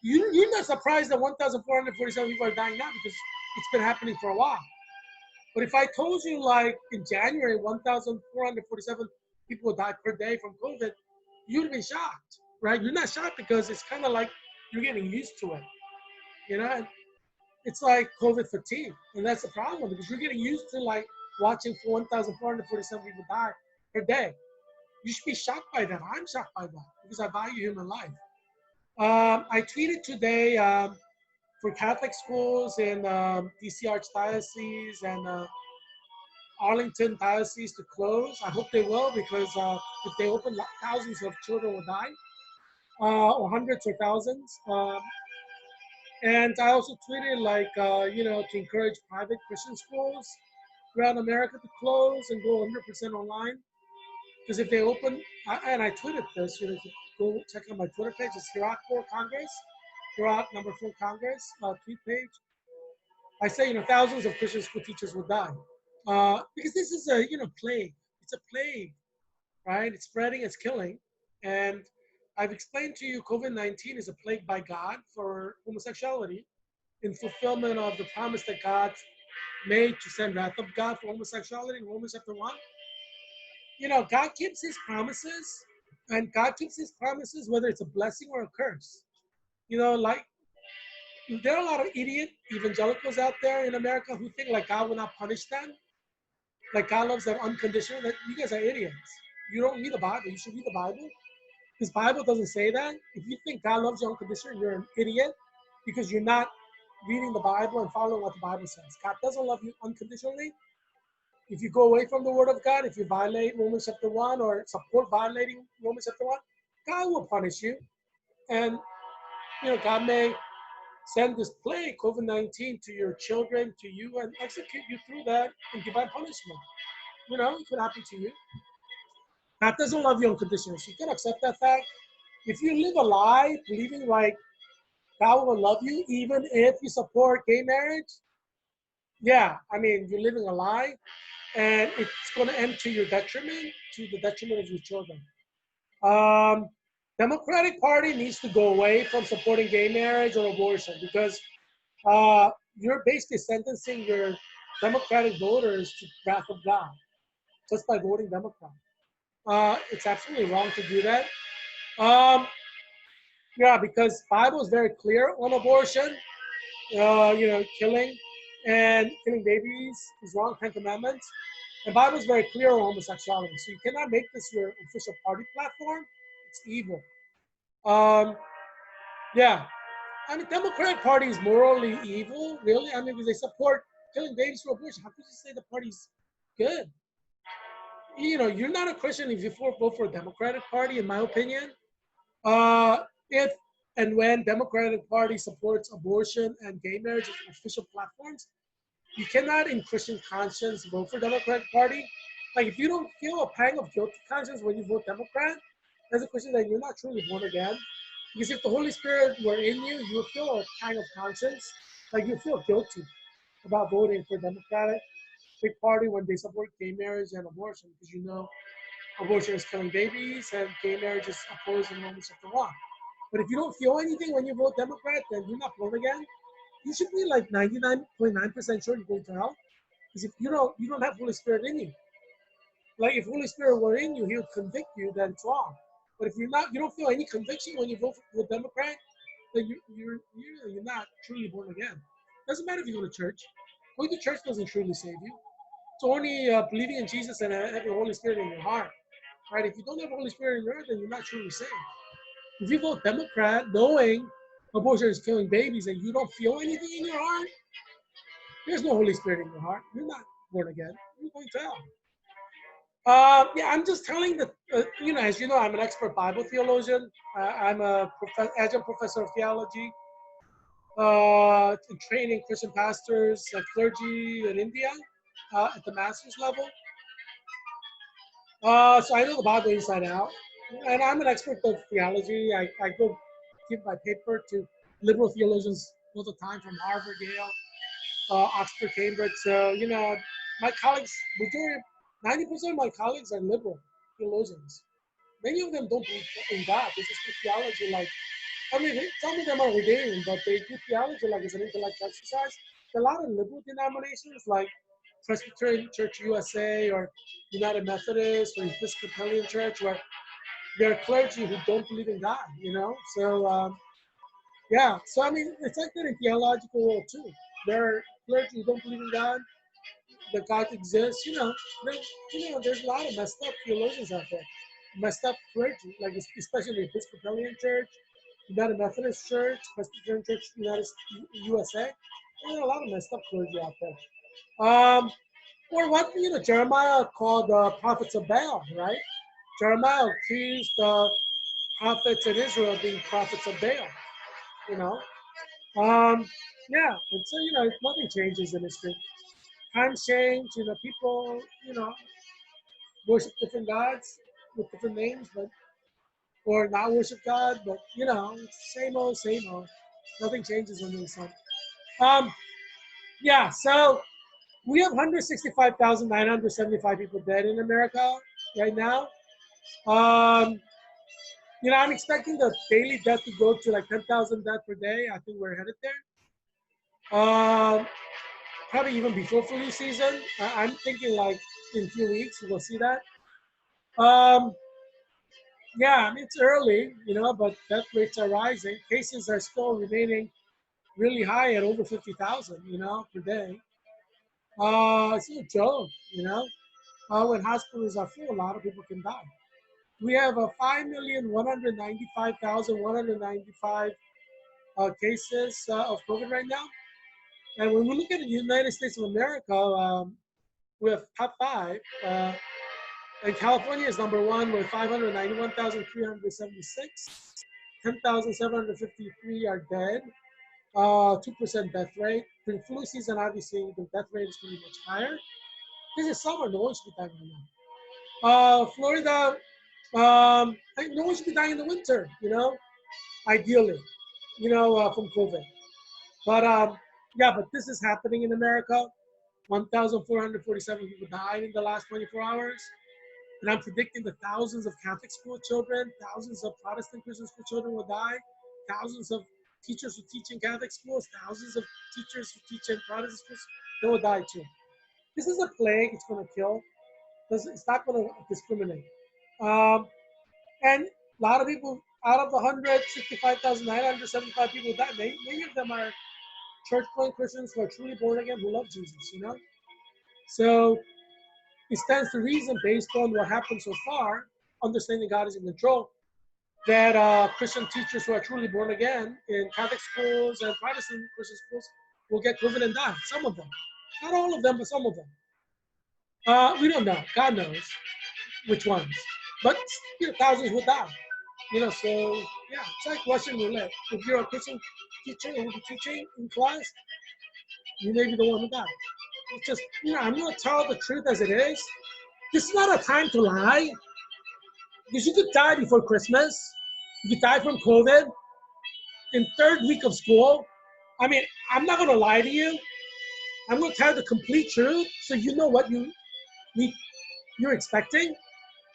you're not surprised that 1,447 people are dying now because it's been happening for a while. But if I told you, like in January, 1,447 people died per day from COVID, you'd have been shocked, right? You're not shocked because it's kind of like you're getting used to it. You know, it's like COVID fatigue, and that's the problem because you're getting used to like watching 1,447 people die per day. You should be shocked by that. I'm shocked by that because I value human life. I tweeted today for Catholic schools in DC Archdiocese and Arlington Diocese to close. I hope they will because if they open, thousands of children will die, or hundreds or thousands. And I also tweeted like, you know, to encourage private Christian schools around America to close and go 100% online. Because if they open, and I tweeted this, you know, if you go check out my Twitter page, it's Heerak 4 Congress, Heerak number 4 Congress tweet page. I say, you know, thousands of Christian school teachers will die. Because this is a, you know, plague. It's a plague, right? It's spreading, it's killing. And I've explained to you COVID-19 is a plague by God for homosexuality in fulfillment of the promise that God made to send wrath of God for homosexuality in Romans chapter 1. You know, God keeps his promises, and God keeps his promises whether it's a blessing or a curse. You know, like there are a lot of idiot evangelicals out there in America who think like God will not punish them, like God loves them unconditionally. That you guys are idiots. You don't read the Bible. You should read the Bible. This Bible doesn't say that. If you think God loves you unconditionally, you're an idiot because you're not reading the Bible and following what the Bible says. God doesn't love you unconditionally. If you go away from the Word of God, if you violate Romans chapter 1 or support violating Romans chapter 1, God will punish you. And, you know, God may send this plague, COVID-19, to your children, to you, and execute you through that in divine punishment. You know, it could happen to you. God doesn't love you unconditionally. So you can accept that fact. If you live a lie, believing like God will love you even if you support gay marriage, yeah, I mean, you're living a lie and it's going to end to your detriment, to the detriment of your children. Um, Democratic Party needs to go away from supporting gay marriage or abortion because you're basically sentencing your Democratic voters to wrath of God just by voting Democrat. It's absolutely wrong to do that. Um, yeah, because Bible is very clear on abortion. You know, killing and killing babies is wrong. 10 Commandments. The Bible is very clear on homosexuality. So you cannot make this your official party platform. It's evil. Um, yeah, I mean, Democratic Party is morally evil, really. I mean, because they support killing babies for abortion. How could you say the party's good? You know, you're not a Christian if you vote for a Democratic Party, in my opinion. If and when Democratic Party supports abortion and gay marriage as official platforms, you cannot, in Christian conscience, vote for Democratic Party. Like, if you don't feel a pang of guilty conscience when you vote Democrat, as a Christian, then you're not truly born again. Because if the Holy Spirit were in you, you would feel a pang of conscience. Like, you feel guilty about voting for Democratic. big party when they support gay marriage and abortion because abortion is killing babies and gay marriage is opposed in Romans chapter 1. But if you don't feel anything when you vote Democrat, then you're not born again. You should be like 99.9% sure you're going to hell. Because if you don't have Holy Spirit in you. Like if Holy Spirit were in you, He would convict you. Then it's wrong. But if you don't feel any conviction when you vote for Democrat, then you're not truly born again. Doesn't matter if you go to church. Going to church doesn't truly save you. It's only believing in Jesus and having the Holy Spirit in your heart, right? If you don't have the Holy Spirit in your heart, then you're not truly saved. If you vote Democrat, knowing abortion is killing babies, and you don't feel anything in your heart, there's no Holy Spirit in your heart. You're not born again. You're going to hell. Yeah, I'm just telling that, as you know, I'm an expert Bible theologian. I'm a adjunct professor of theology, training Christian pastors, clergy in India at the master's level. So I know the Bible inside out. And I'm an expert of theology. I go give my paper to liberal theologians all the time from Harvard, Yale, Oxford, Cambridge. So, my colleagues, 90% of my colleagues are liberal theologians. Many of them don't believe in God. They just do theology some of them are ordained, but they do theology like it's an intellectual exercise. There are a lot of liberal denominations like Presbyterian Church USA or United Methodist or Episcopalian Church where there are clergy who don't believe in God, So, yeah. So, it's like that in theological world too. There are clergy who don't believe in God, that God exists. There's a lot of messed up theologians out there, messed up clergy, like especially the Episcopalian Church, United Methodist Church, Presbyterian Church, USA. There are a lot of messed up clergy out there. Or what Jeremiah called the prophets of Baal, right? Jeremiah accused the prophets in Israel of being prophets of Baal. Yeah, and so nothing changes in history. Times change. People worship different gods with different names, or not worship God, but it's same old, same old. Nothing changes under the sun. Yeah, so we have 165,975 people dead in America right now. I'm expecting the daily death to go to like 10,000 deaths per day. I think we're headed there. Probably even before flu season. I'm thinking like in a few weeks we'll see that. Yeah, it's early, but death rates are rising. Cases are still remaining really high at over 50,000, per day. It's a joke, when hospitals are full, a lot of people can die. We have 5,195,195 cases of COVID right now. And when we look at the United States of America, we have top 5. And California is number 1 with 591,376. 10,753 are dead. 2% death rate. During flu season, obviously, the death rate is going to be much higher. This is summer. No one should be dying right now. Florida, no one should be dying in the winter, ideally, from COVID. But, but this is happening in America. 1,447 people died in the last 24 hours. And I'm predicting that thousands of Catholic school children, thousands of Protestant Christian school children will die, thousands of teachers who teach in Catholic schools, thousands of teachers who teach in Protestant schools, they will die too. This is a plague. It's going to kill. It's not going to discriminate. And a lot of people, out of the 165,975 people died, many of them are church-going Christians who are truly born again, who love Jesus, So it stands to reason, based on what happened so far, understanding God is in control, that Christian teachers who are truly born again in Catholic schools and Protestant Christian schools will get COVID and die. Some of them. Not all of them, but some of them. We don't know. God knows which ones. But thousands will die. So yeah, it's like Russian roulette. If you're a Christian teacher who will be teaching in class, you may be the one who died. It's just, I'm going to tell the truth as it is. This is not a time to lie. Because you could die before Christmas. You could die from COVID in 3rd week of school. I'm not going to lie to you. I'm going to tell you the complete truth so you know what you're expecting.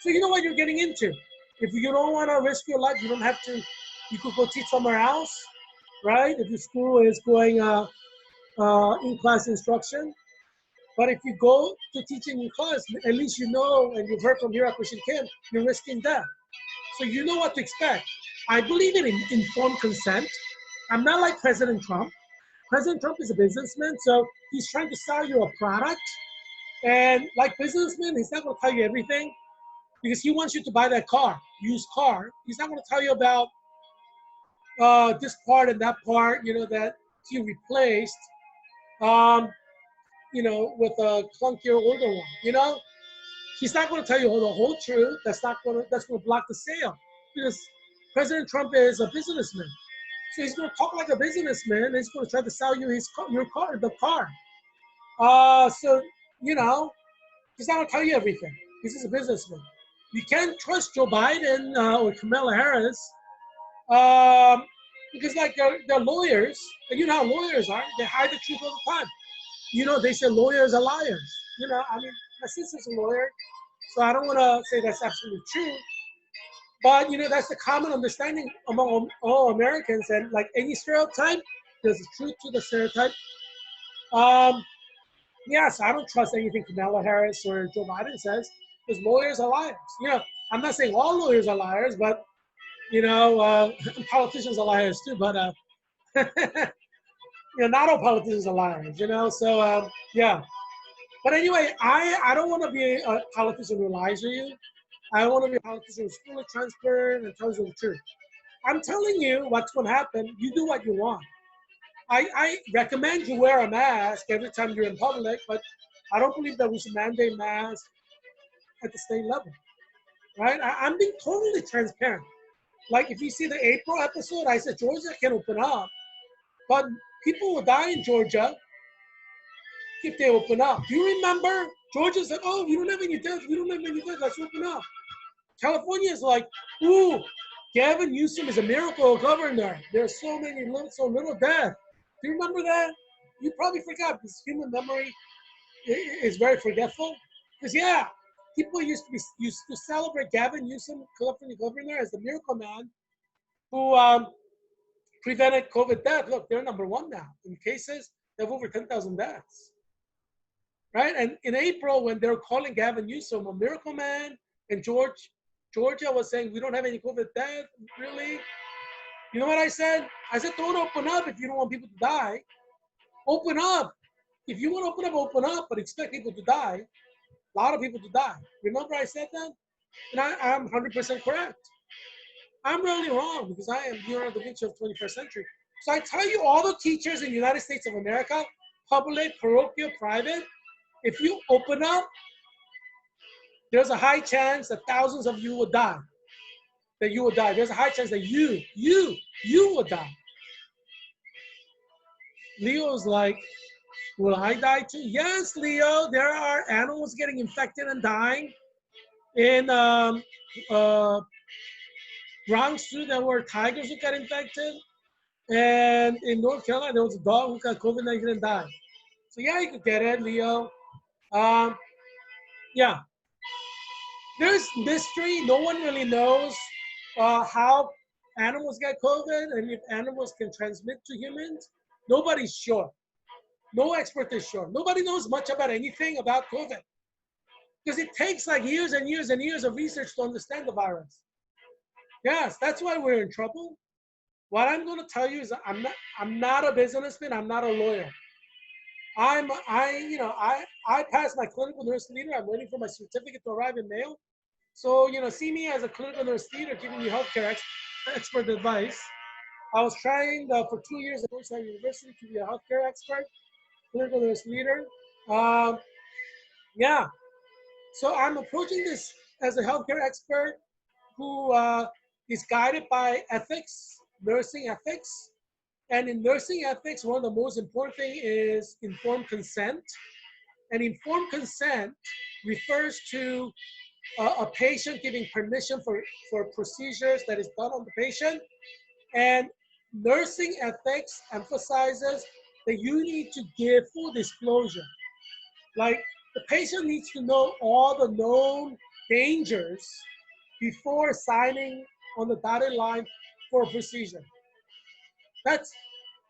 So you know what you're getting into. If you don't want to risk your life, you don't have to. You could go teach somewhere else, right? If your school is going in-class instruction. But if you go to teaching in class, at least you know, and you've heard from Heerak Christian Kim, you're risking death. So you know what to expect. I believe in informed consent. I'm not like President Trump. President Trump is a businessman, so he's trying to sell you a product. And like businessman, he's not going to tell you everything because he wants you to buy that car, used car. He's not going to tell you about this part and that part, that he replaced, um, with a clunkier older one. He's not going to tell you the whole truth. That's going to block the sale because President Trump is a businessman. So he's going to talk like a businessman. And he's going to try to sell you the car. So he's not going to tell you everything. This is a businessman. You can't trust Joe Biden or Kamala Harris because like they're lawyers, and you know how lawyers are. They hide the truth all the time. They say lawyers are liars. My sister's a lawyer, so I don't want to say that's absolutely true. But that's the common understanding among all Americans, and like any stereotype, there's a truth to the stereotype. Yes, I don't trust anything Kamala Harris or Joe Biden says because lawyers are liars. I'm not saying all lawyers are liars, but politicians are liars too. But not all politicians are liars. So yeah. But anyway, I don't want to be a politician who lies to you. I want to be a politician who's fully transparent and tells you the truth. I'm telling you what's going to happen. You do what you want. I recommend you wear a mask every time you're in public, but I don't believe that we should mandate masks at the state level, right? I'm being totally transparent. Like if you see the April episode, I said Georgia can open up, but people will die in Georgia if they open up. Do you remember? Georgia said, oh, we don't have any deaths. We don't have any deaths. Let's open up. California is like, ooh, Gavin Newsom is a miracle governor. There's so little death. Do you remember that? You probably forgot because human memory is very forgetful. Because yeah, people used to celebrate Gavin Newsom, California governor, as the miracle man who prevented COVID death. Look, they're number one now in cases. They have over 10,000 deaths. Right? And in April, when they're calling Gavin Newsom a miracle man, and Georgia was saying, we don't have any COVID death, really? You know what I said? I said, don't open up if you don't want people to die. Open up. If you want to open up, but expect people to die, a lot of people to die. Remember I said that? And I'm 100% correct. I'm really wrong because I am Leonardo Da Vincie of 21st century. So I tell you, all the teachers in the United States of America, public, parochial, private, if you open up, there's a high chance that thousands of you will die. That you will die. There's a high chance that you will die. Leo's like, will I die too? Yes, Leo. There are animals getting infected and dying. In Bronx too, there were tigers who got infected. And in North Carolina, there was a dog who got COVID-19 and died. So yeah, you could get it, Leo. Yeah. There's mystery. No one really knows how animals get COVID and if animals can transmit to humans. Nobody's sure. No expert is sure. Nobody knows much about anything about COVID because it takes like years and years and years of research to understand the virus. Yes, that's why we're in trouble. What I'm going to tell you is I'm not a businessman. I'm not a lawyer. I passed my clinical nurse leader. I'm waiting for my certificate to arrive in mail. So, see me as a clinical nurse leader giving you healthcare expert advice. I was trying for 2 years at Georgetown University to be a healthcare expert, clinical nurse leader. Yeah. So I'm approaching this as a healthcare expert who is guided by ethics, nursing ethics. And in nursing ethics, one of the most important things is informed consent. And informed consent refers to a patient giving permission for procedures that is done on the patient. And nursing ethics emphasizes that you need to give full disclosure. Like the patient needs to know all the known dangers before signing on the dotted line for a procedure. That's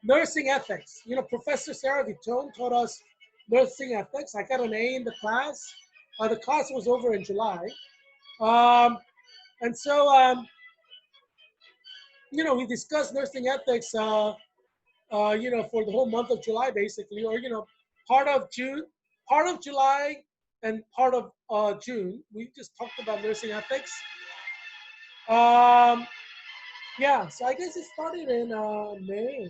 nursing ethics. You know, Professor Sarah Vitone taught us nursing ethics. I got an A in the class. The class was over in July. Um, and so, we discussed nursing ethics, for the whole month of July, basically, or, part of June, part of July and part of June. We just talked about nursing ethics. Um, yeah, so I guess it started in May.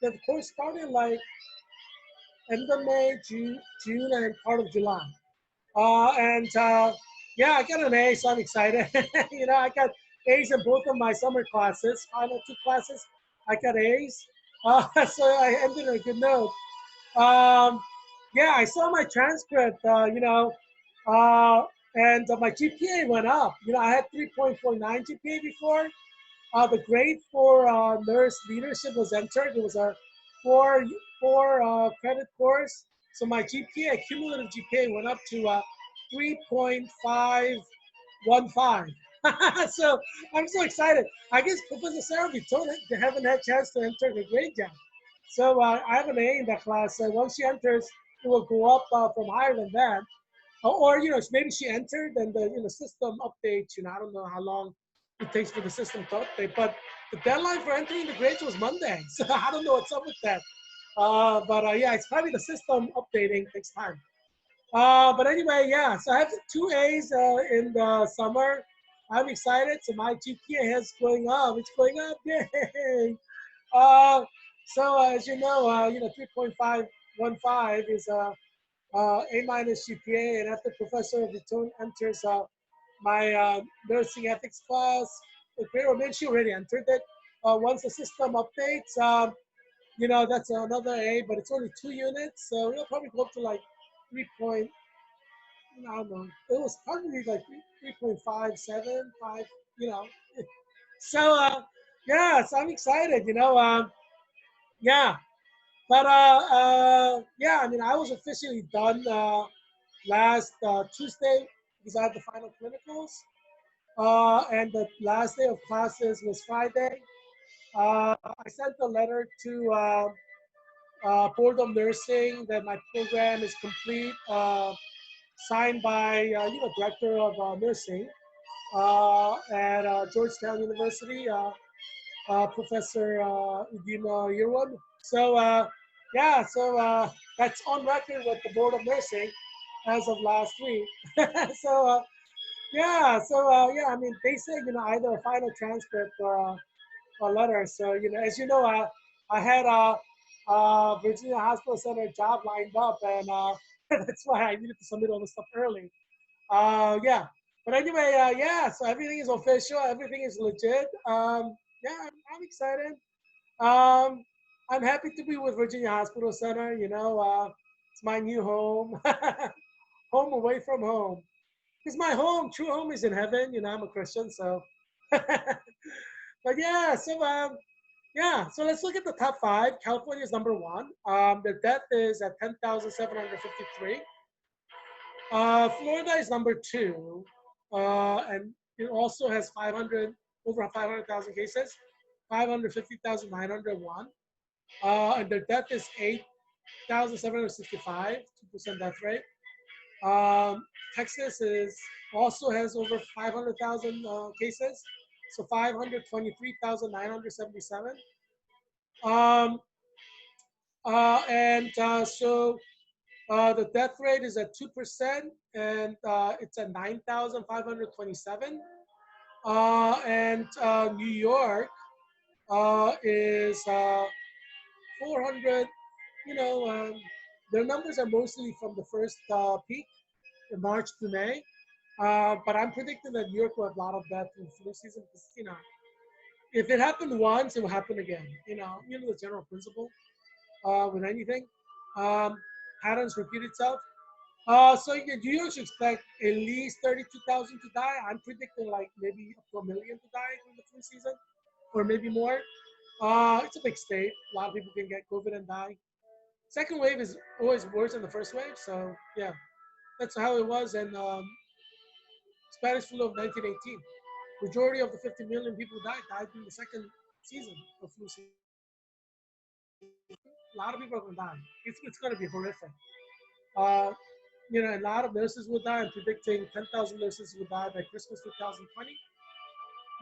The course started like end of May, June, and part of July. And yeah, I got an A, so I'm excited. I got A's in both of my summer classes, final two classes. I got A's, so I ended on a good note. Um, yeah, I saw my transcript, and my GPA went up. I had 3.49 GPA before. The grade for nurse leadership was entered. It was a four credit course. So my GPA, cumulative GPA, went up to 3.515. So I'm so excited. I guess Professor Sarah told it they haven't had a chance to enter the grade yet. So I have an A in that class. So once she enters, it will go up from higher than that. Or maybe she entered and the system updates. I don't know how long it takes for the system to update. But the deadline for entering the grades was Monday, so I don't know what's up with that. But yeah, it's probably the system updating takes time. But anyway, yeah. So I have two A's in the summer. I'm excited. So my GPA is going up. It's going up. Yay! Uh, so as you know, 3.515 is A minus GPA, and after Professor Vitone enters my nursing ethics class, she already entered it. Once the system updates, that's another A, but it's only 2 units, so it'll probably go up to like 3 point, I don't know, it was probably like 3.57, 5, you know. So, yeah, so I'm excited, yeah. But yeah, I mean, I was officially done last Tuesday because I had the final clinicals, and the last day of classes was Friday. I sent a letter to Board of Nursing that my program is complete, signed by Director of Nursing at Georgetown University, Professor Udina Yerwan. So yeah, so that's on record with the Board of Nursing as of last week. So yeah, so yeah, I mean, they say either a final transcript or a letter. So as you know, I had a Virginia Hospital Center job lined up, and that's why I needed to submit all the stuff early. Yeah, but anyway, yeah. So everything is official. Everything is legit. Yeah, I'm excited. Um, I'm happy to be with Virginia Hospital Center. It's my new home, home away from home. Because my home, true home, is in heaven. I'm a Christian, so. But yeah, so yeah, so let's look at the top five. California is number one. The death is at 10,753. Florida is number two, and it also has 500 over 500,000 cases, 550,901. And their death is 8,765, 2% death rate. Texas is also has over 500,000 cases, so 523,977. Um, and so the death rate is at 2%, and it's at 9,527. And New York is 400. Their numbers are mostly from the first peak in March to May. But I'm predicting that New York will have a lot of that in flu season because, if it happened once, it will happen again. The general principle with anything. Um, Patterns repeat itself. So New York should expect at least 32,000 to die. I'm predicting like maybe up to 1 million to die during the flu season, or maybe more. It's a big state. A lot of people can get COVID and die. Second wave is always worse than the first wave. So yeah, that's how it was. And Spanish flu of 1918. Majority of the 50 million people who died in the second season of flu season. A lot of people are going to die. It's going to be horrific. Uh, a lot of nurses will die. I'm predicting 10,000 nurses will die by Christmas 2020,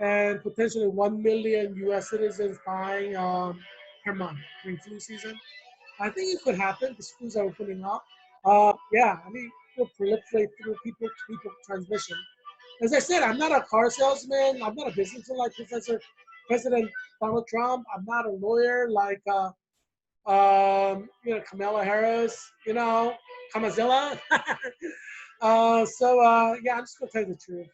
and potentially 1 million U.S. citizens dying per month during flu season. I think it could happen. The schools are opening up. Yeah, I mean, it'll proliferate through people transmission. As I said, I'm not a car salesman. I'm not a businessman like President Donald Trump. I'm not a lawyer like Kamala Harris. Kamazilla. Yeah, I'm just gonna tell you the truth.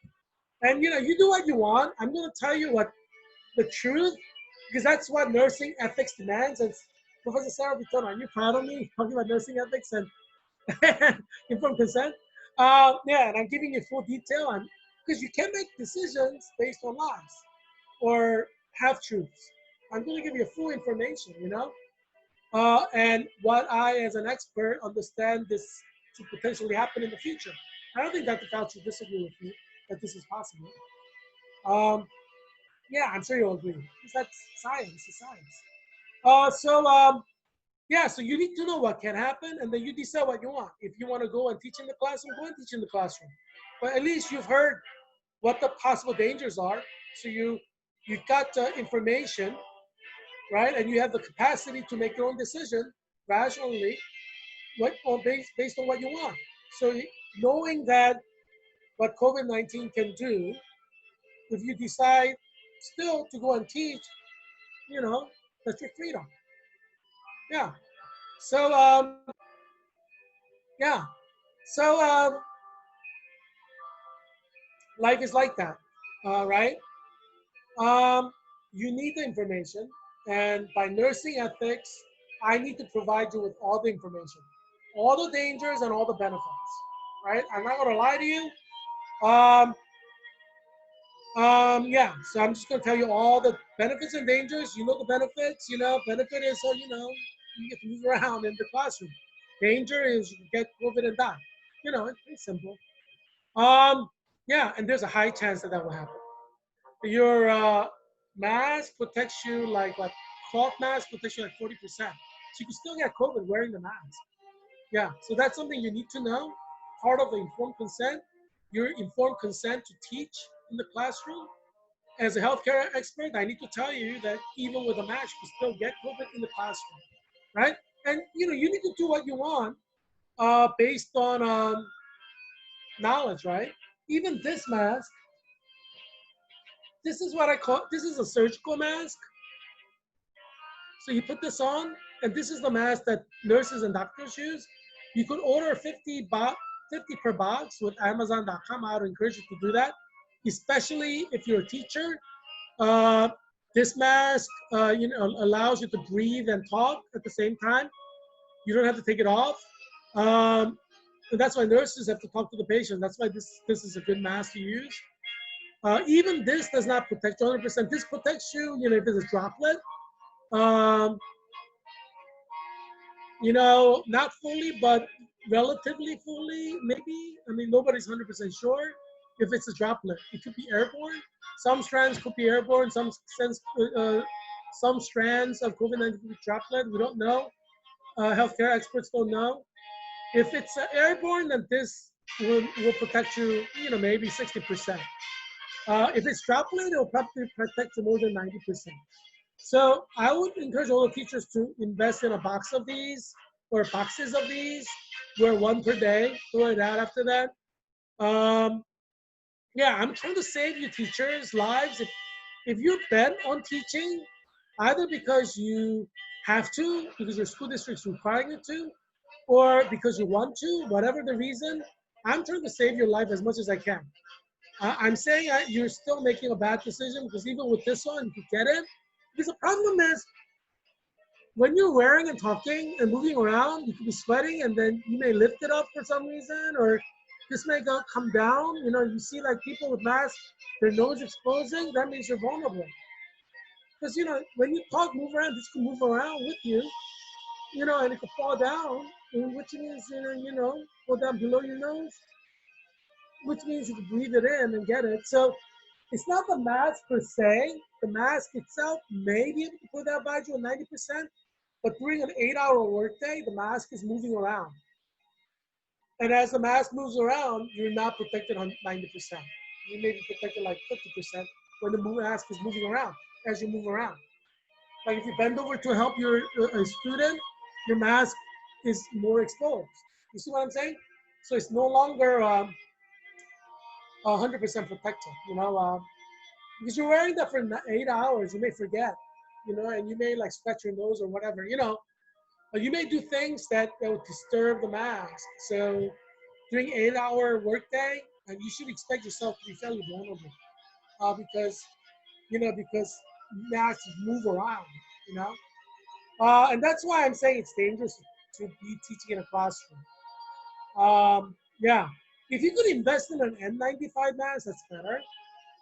And you do what you want. I'm gonna tell you what the truth, because that's what nursing ethics demands. And Professor Sarah Vitton, are you proud of me talking about nursing ethics and informed consent? Yeah, and I'm giving you full detail on, because you can't make decisions based on lies or half truths. I'm going to give you full information, and what I, as an expert, understand this to potentially happen in the future. I don't think Dr. Fauci disagree with me that this is possible. Um, yeah, I'm sure you'll agree. Because that's science, it's science. Yeah, so you need to know what can happen, and then you decide what you want. If you want to go and teach in the classroom, go and teach in the classroom. But at least you've heard what the possible dangers are. So you got information, right? And you have the capacity to make your own decision rationally, based on what you want. So knowing that what COVID-19 can do, if you decide still to go and teach, that's your freedom. Yeah. So yeah. So life is like that, right? Um, you need the information, and by nursing ethics, I need to provide you with all the information, all the dangers and all the benefits, right? I'm not going to lie to you. Um, yeah, so I'm just going to tell you all the benefits and dangers. You know the benefits. Benefit is so you get to move around in the classroom. Danger is you get COVID and die. It's pretty simple. Um, yeah, and there's a high chance that will happen. Your mask protects you like what? Cloth mask protects you like 40%. So you can still get COVID wearing the mask. Yeah, so that's something you need to know. Part of the informed consent. Your informed consent to teach in the classroom. As a healthcare expert, I need to tell you that even with a mask, you can still get COVID in the classroom, right? And you need to do what you want based on knowledge, right? Even this mask, this is what I call, this is a surgical mask. So you put this on, and this is the mask that nurses and doctors use. You could order 50 per box with Amazon.com. I would encourage you to do that, especially if you're a teacher. Uh, this mask, allows you to breathe and talk at the same time. You don't have to take it off. And that's why nurses have to talk to the patient. That's why this is a good mask to use. Even this does not protect you 100%. This protects you, if it's a droplet. Um, not fully, but relatively fully, maybe. I mean, nobody's 100% sure if it's a droplet. It could be airborne. Some strands could be airborne. Some strands of COVID-19 could be droplet. We don't know. Healthcare experts don't know. If it's airborne, then this will protect you, maybe 60%. If it's droplet, it will probably protect you more than 90%. So I would encourage all the teachers to invest in a box of these or boxes of these, wear one per day, throw it out after that. Um, yeah, I'm trying to save you teachers' lives. If you're bent on teaching, either because you have to, because your school district's requiring you to, or because you want to, whatever the reason, I'm trying to save your life as much as I can. I'm saying you're still making a bad decision, because even with this one, you could get it. Because the problem is, when you're wearing and talking and moving around, you could be sweating, and then you may lift it up for some reason, or this may come down. You see like people with masks, their nose exposing, that means you're vulnerable. Because, when you talk, move around, this can move around with you, and it could fall down, which means, go down below your nose, which means you can breathe it in and get it. So it's not the mask per se. The mask itself may be able to put that by you at 90%, but during an 8-hour workday, the mask is moving around. And as the mask moves around, you're not protected on 90%. You may be protected like 50% when the mask is moving around, as you move around. Like if you bend over to help your a student, your mask is more exposed. You see what I'm saying? So it's no longer 100% protected, because you're wearing that for 8 hours, you may forget, and you may like scratch your nose or whatever, but you may do things that would disturb the mask. So during 8-hour workday, you should expect yourself to be fairly vulnerable, because masks move around, you know, and that's why I'm saying it's dangerous to be teaching in a classroom. Yeah, if you could invest in an N95 mask, that's better.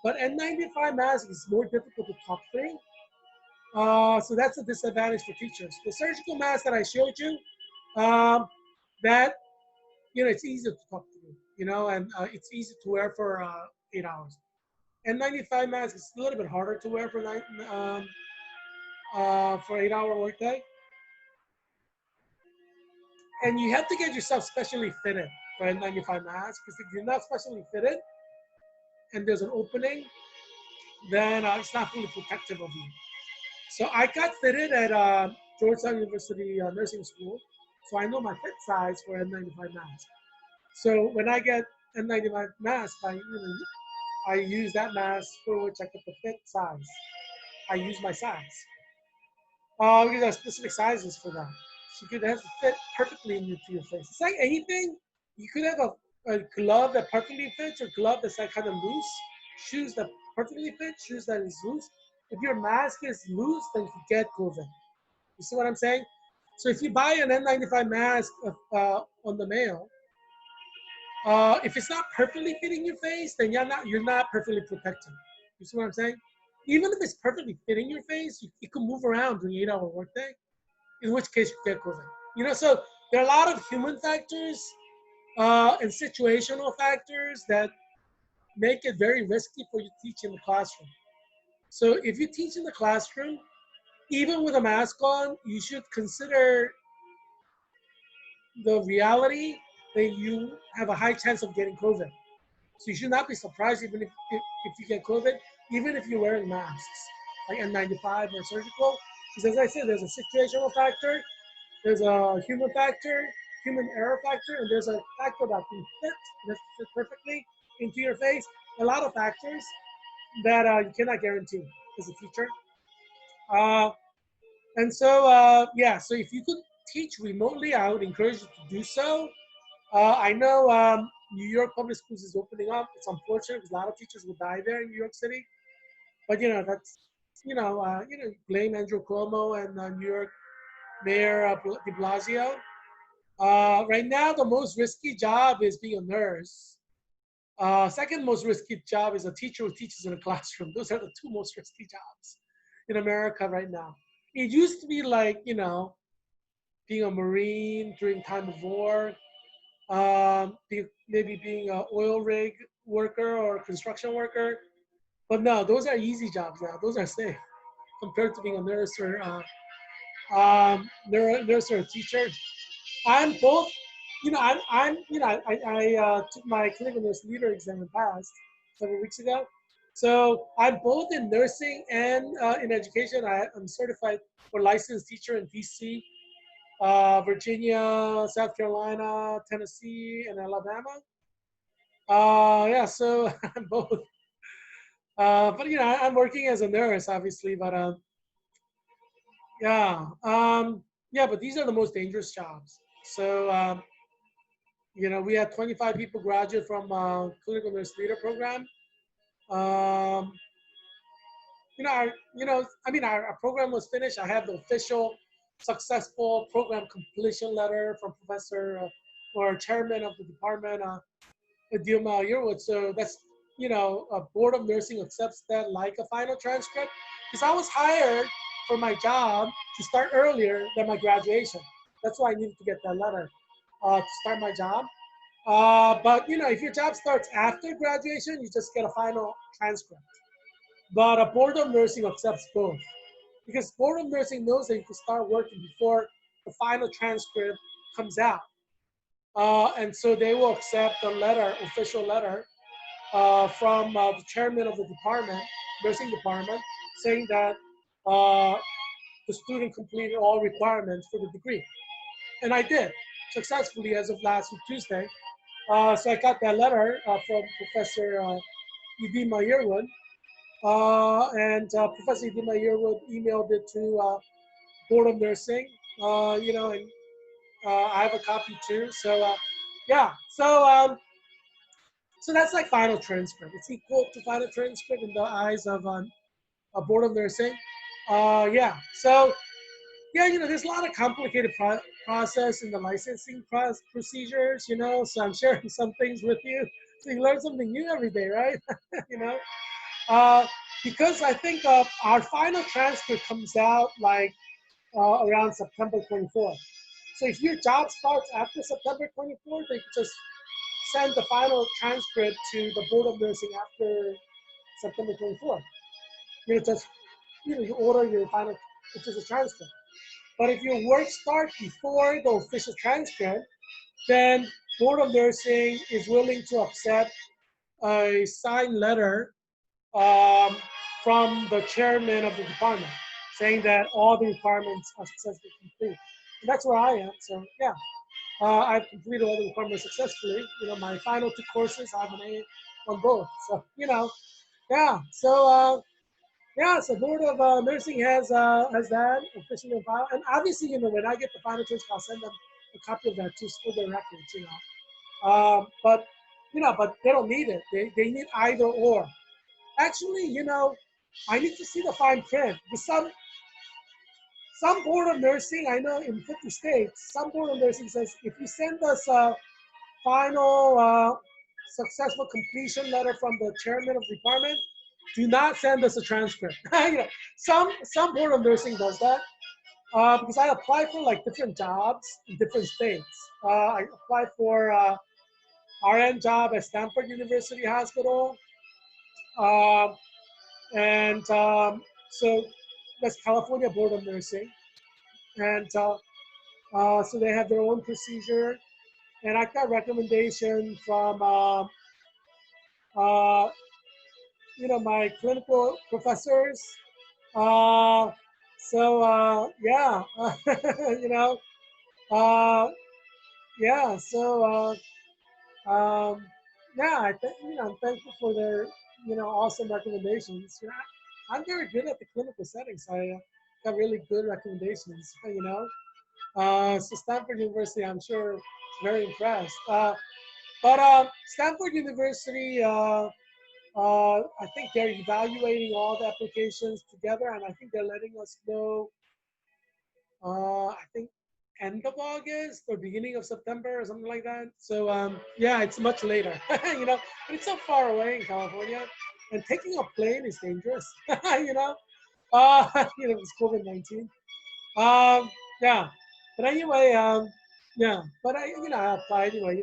But N95 mask is more difficult to talk through. So that's a disadvantage for teachers. The surgical mask that I showed you, um, that it's easy to talk through, and it's easy to wear for 8 hours. N95 mask is a little bit harder to wear for 8-hour workday, and you have to get yourself specially fitted for N95 mask, because if you're not specially fitted and there's an opening, then it's not fully protective of you. So I got fitted at Georgetown University Nursing School, so I know my fit size for N95 mask. So when I get N95 mask, I use that mask for which I get the fit size. I use my size. Because there are specific sizes for that. So it has to fit perfectly into your face. It's like anything. You could have a glove that perfectly fits, or glove that's like kind of loose, shoes that perfectly fit, shoes that is loose. If your mask is loose, then you get COVID. You see what I'm saying? So if you buy an N95 mask on the mail, if it's not perfectly fitting your face, then you're not perfectly protected. You see what I'm saying? Even if it's perfectly fitting your face, you can move around during 8-hour workday, in which case you get COVID. So there are a lot of human factors and situational factors that make it very risky for you to teach in the classroom. So if you teach in the classroom, even with a mask on, you should consider the reality that you have a high chance of getting COVID. So you should not be surprised even if you get COVID, even if you're wearing masks, like N95 or surgical. Because as I said, there's a situational factor, there's a human factor, human error factor, and there's a factor that can fit perfectly into your face. A lot of factors that you cannot guarantee as a teacher. Uh, and so, yeah, so if you could teach remotely, I would encourage you to do so. I know New York public schools is opening up. It's unfortunate because a lot of teachers will die there in New York City. But that's blame Andrew Cuomo and New York Mayor De Blasio. Right now, the most risky job is being a nurse. Second most risky job is a teacher who teaches in a classroom. Those are the two most risky jobs in America right now. It used to be like being a Marine during time of war, maybe being an oil rig worker or a construction worker. But no, those are easy jobs now. Those are safe compared to being a nurse or nurse or a teacher. I'm both. I took my clinical nurse leader exam and passed several weeks ago. So I'm both in nursing and in education. I'm certified for licensed teacher in DC, Virginia, South Carolina, Tennessee, and Alabama. Yeah, so I'm both. But I'm working as a nurse, obviously. But yeah, yeah. But these are the most dangerous jobs. So we had 25 people graduate from clinical nurse leader program. Um, our program was finished. I have the official successful program completion letter from Professor or Chairman of the department, Dilma Yearwood. So that's, a board of nursing accepts that like a final transcript. because I was hired for my job to start earlier than my graduation. That's why I needed to get that letter to start my job. But if your job starts after graduation, you just get a final transcript. But a board of nursing accepts both because board of nursing knows that you can start working before the final transcript comes out, and so they will accept the letter, official letter, from the chairman of the department, nursing department, saying that uh, the student completed all requirements for the degree. And I did successfully as of last week, Tuesday. So I got that letter from Professor Edema Yearwood. And Professor Edema Yearwood emailed it to Board of Nursing, and I have a copy too. So, yeah. So that's like final transcript. It's equal to final transcript in the eyes of a Board of Nursing. Yeah. So yeah, there's a lot of complicated process in the licensing procedures. So I'm sharing some things with you, so you learn something new every day, right? you know, uh, because I think our final transcript comes out like around September 24th. So if your job starts after September 24th, they could just send the final transcript to the Board of Nursing after September 24th. Just you order your final, which is a transcript. But if your work starts before the official transcript, then Board of Nursing is willing to accept a signed letter um, from the chairman of the department saying that all the requirements are successfully complete. And that's where I am. So yeah, I've completed all the requirements successfully. My final two courses, I have an A on both. So yeah. So Board of Nursing has that officially on file, and obviously, when I get the final transcript, I'll send them a copy of that to for their records. But they don't need it. They need either or. Actually, I need to see the fine print because some Board of Nursing, I know in 50 states, some Board of Nursing says if you send us a final successful completion letter from the chairman of the department, do not send us a transcript. Some Board of Nursing does that because I applied for like different jobs in different states. I applied for RN job at Stanford University Hospital, um, and so that's California Board of Nursing, and so they have their own procedure. And I got recommendation from uh, my clinical professors. Uh, yeah, you know, uh, yeah. Yeah, I'm thankful for their awesome recommendations. I'm very good at the clinical settings. I got really good recommendations. So Stanford University, I'm sure, very impressed. But Stanford University. I think they're evaluating all the applications together, and I think they're letting us know. I think end of August or beginning of September or something like that. So yeah, it's much later, but it's so far away in California, and taking a plane is dangerous, you know. It's COVID-19. Um, yeah, but anyway, yeah, but I applied anyway.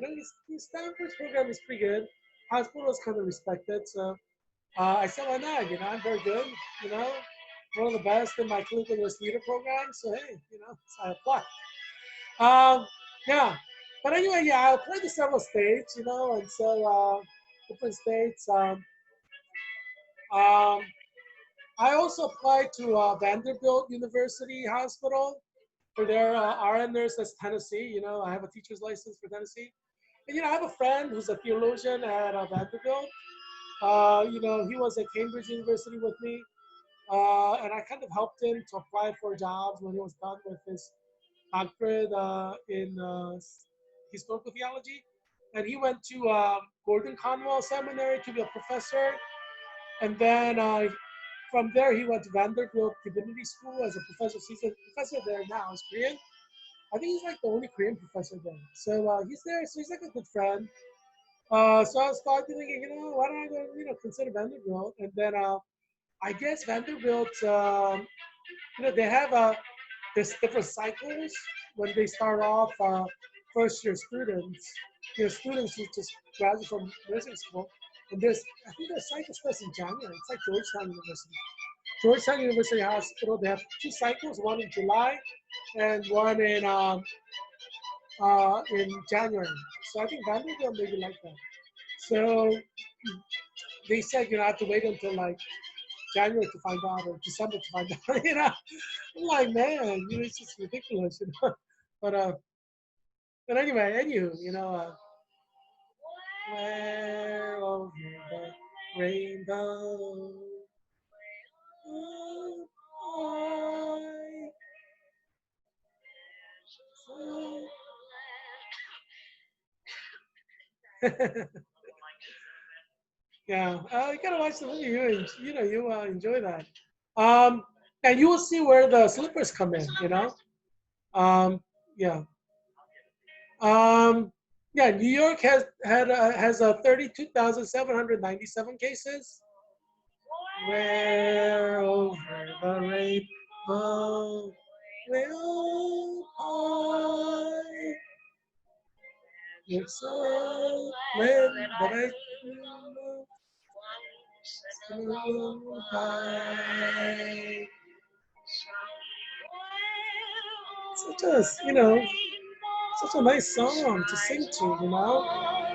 Stanford's program is pretty good. Hospital is kind of respected, so I said, why not? I'm very good. You know, one of the best in my clinical nurse leader program. So hey, so I applied. Yeah, but anyway, yeah, I applied to several states. And so different states. Um, I also applied to Vanderbilt University Hospital for their RN nurse. That's Tennessee. I have a teacher's license for Tennessee. And I have a friend who's a theologian at Vanderbilt. He was at Cambridge University with me. And I kind of helped him to apply for jobs when he was done with his doctorate in historical theology. And he went to Gordon Conwell Seminary to be a professor. And then from there, he went to Vanderbilt Divinity School as a professor. He's a professor there now. He's Korean. I think he's like the only Korean professor there. So he's there. So he's like a good friend. So I started thinking, why don't I go, consider Vanderbilt? And then I guess Vanderbilt, they have there's different cycles when they start off first year students. Students who just graduate from nursing school, and I think their cycle starts in January. It's like Georgetown University. Georgetown University Hospital. They have two cycles, one in July and one in January. So I think Vanderbilt maybe like that. So they said I have to wait until like January to find out or December to find out. I'm like, man, it's just ridiculous. But but anyway, where over the rainbow, I yeah, you gotta watch the movie. You enjoy that. Um, and you will see where the slippers come in. Um, yeah. Um, yeah. New York has 32,797 cases. Where over the rainbow will I? It's so when the high. Such a such a nice song to sing to.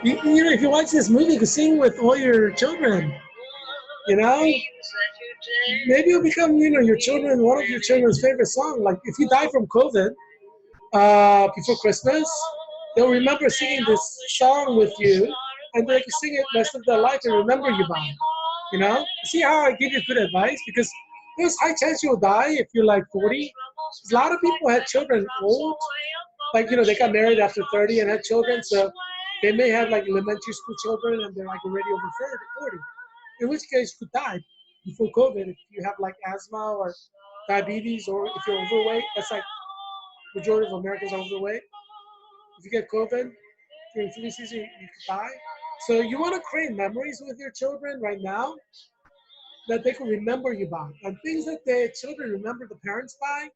If you watch this movie, you can sing with all your children. You know, maybe you'll become one of your children's favorite song. Like if you die from COVID before Christmas, they'll remember singing this song with you, and they can sing it the rest of their life and remember you by it. See how I give you good advice because there's high chance you'll die if you're like 40. A lot of people had children old, like they got married after 30 and had children, so they may have like elementary school children and they're like already over 40. In which case, you could die before COVID if you have like asthma or diabetes or if you're overweight. That's like majority of Americans are overweight. If you get COVID during flu season, you could die. So you want to create memories with your children right now that they can remember you by. And things that the children remember the parents by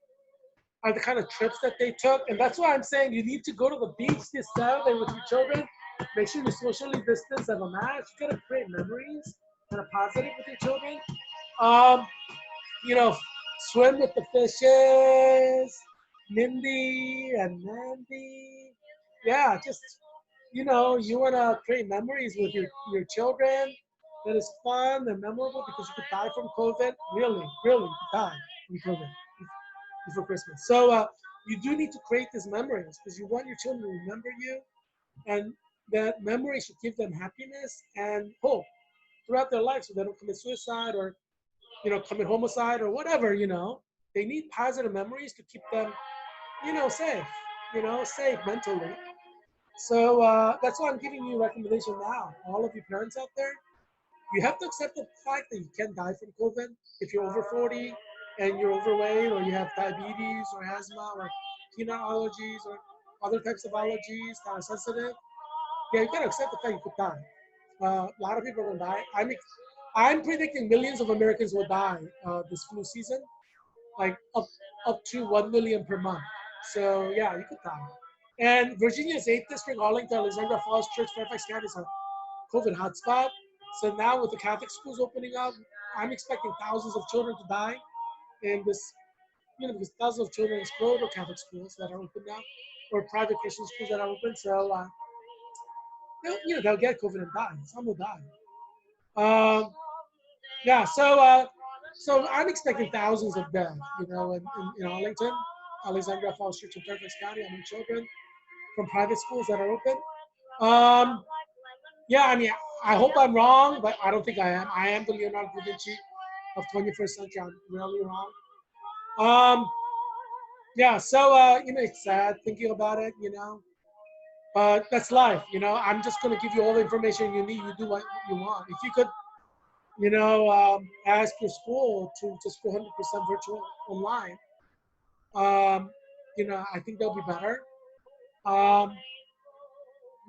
are the kind of trips that they took. And that's why I'm saying you need to go to the beach this Saturday with your children. Make sure you socially distance, have a mask. You gotta create memories that are positive with your children. Um, you know, swim with the fishes, Mindy and Mandy. Yeah, just you wanna create memories with your children that is fun and memorable because you could die from COVID. Really, really, you could die from COVID before Christmas. So you do need to create these memories because you want your children to remember you, and that memory should give them happiness and hope throughout their life, so they don't commit suicide or commit homicide or whatever. They need positive memories to keep them safe. Safe mentally. So that's why I'm giving you a recommendation now. All of you parents out there, you have to accept the fact that you can die from COVID if you're over 40 and you're overweight or you have diabetes or asthma or peanut allergies or other types of allergies that are sensitive. Yeah, you gotta accept the fact you could die. A lot of people are gonna die. I'm predicting millions of Americans will die this flu season, like up to 1 million per month. So yeah, you could die. And Virginia's 8th district, Arlington, Alexandria Falls, Church, Fairfax County is a COVID hotspot. So now with the Catholic schools opening up, I'm expecting thousands of children to die in this, because thousands of children go to Catholic schools that are open now, or private Christian schools that are open. So they'll get COVID and die. Some will die. Yeah. So I'm expecting thousands of deaths. In Arlington, Alexandria Falls Church in Fairfax County, among children from private schools that are open. Um, yeah, I mean, I hope I'm wrong, but I don't think I am. I am the Leonardo Da Vinci of 21st century. I'm really wrong. Yeah, so it's sad thinking about it, but that's life. I'm just gonna give you all the information you need. You do what you want. If you could, ask your school to just go 100% virtual online, um, I think they'll be better. Um,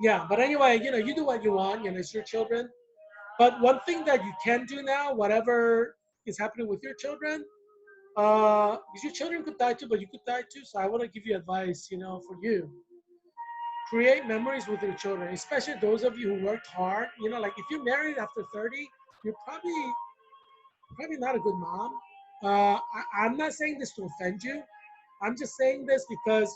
yeah, but anyway, you do what you want. It's your children. But one thing that you can do now, whatever is happening with your children, because your children could die too, but you could die too. So I want to give you advice, for you. Create memories with your children, especially those of you who worked hard. Like if you're married after 30, you're probably not a good mom. I'm not saying this to offend you. I'm just saying this because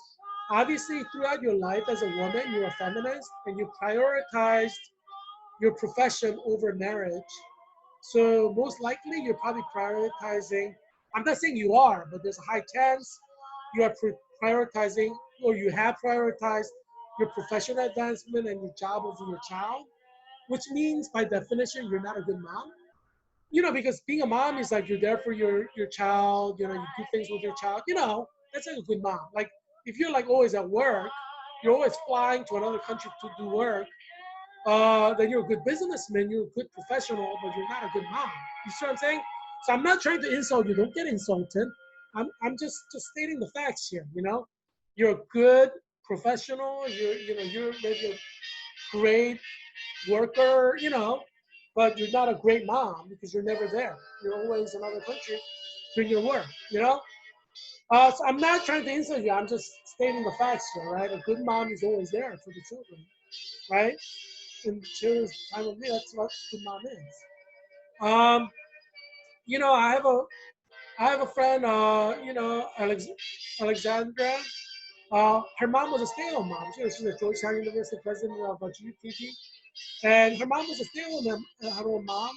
obviously throughout your life as a woman, you're a feminist and you prioritized your profession over marriage. So most likely you're probably prioritizing, I'm not saying you are, but there's a high chance you are prioritizing or you have prioritized your professional advancement and your job over your child, which means by definition you're not a good mom. Because being a mom is like you're there for your child, you do things with your child, that's like a good mom. Like if you're like always at work, you're always flying to another country to do work, then you're a good businessman, you're a good professional, but you're not a good mom. You see what I'm saying? So I'm not trying to insult you. Don't get insulted. I'm just stating the facts here. You're a good professional. You're maybe a great worker. But you're not a great mom because you're never there. You're always in another country doing your work. So I'm not trying to insult you. I'm just stating the facts here, right? A good mom is always there for the children, right? In the children's time of need, that's what good mom is. Um, I have a friend, Alexandra. Her mom was a stay-at-home mom. She's a Georgetown University president of GUPD. And her mom was a stay-at-home mom,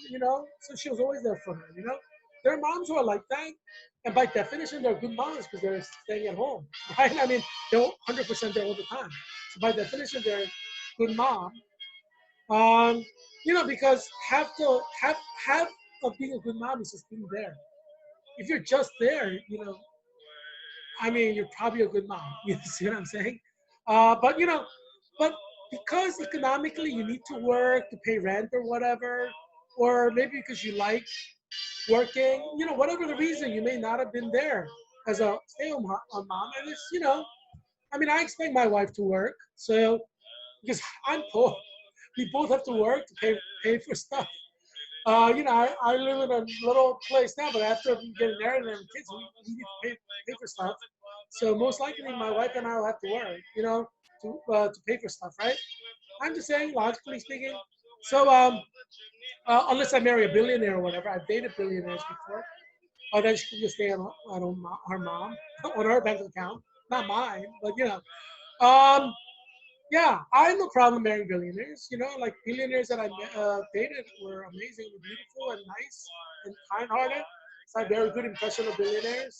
so she was always there for her. There are moms who are like that, and by definition, they're good moms because they're staying at home, right? I mean, they're 100% there all the time. So by definition, they're a good mom. Um, because half of being a good mom is just being there. If you're just there, I mean, you're probably a good mom. You see what I'm saying? But because economically you need to work to pay rent or whatever, or maybe because you like working, whatever the reason, you may not have been there as a stay-at-home mom. And I mean, I expect my wife to work, so because I'm poor, we both have to work to pay for stuff. I live in a little place now, but after getting married and having kids, we need to pay for stuff. So most likely, my wife and I will have to work, to pay for stuff, right? I'm just saying, logically speaking. So unless I marry a billionaire or whatever, I've dated billionaires before. Oh, then she can just stay on her mom, on her bank account, not mine, but Um, yeah, I have no problem marrying billionaires. Like billionaires that I dated were amazing, beautiful, and nice and kind-hearted. So I have very good impression of billionaires.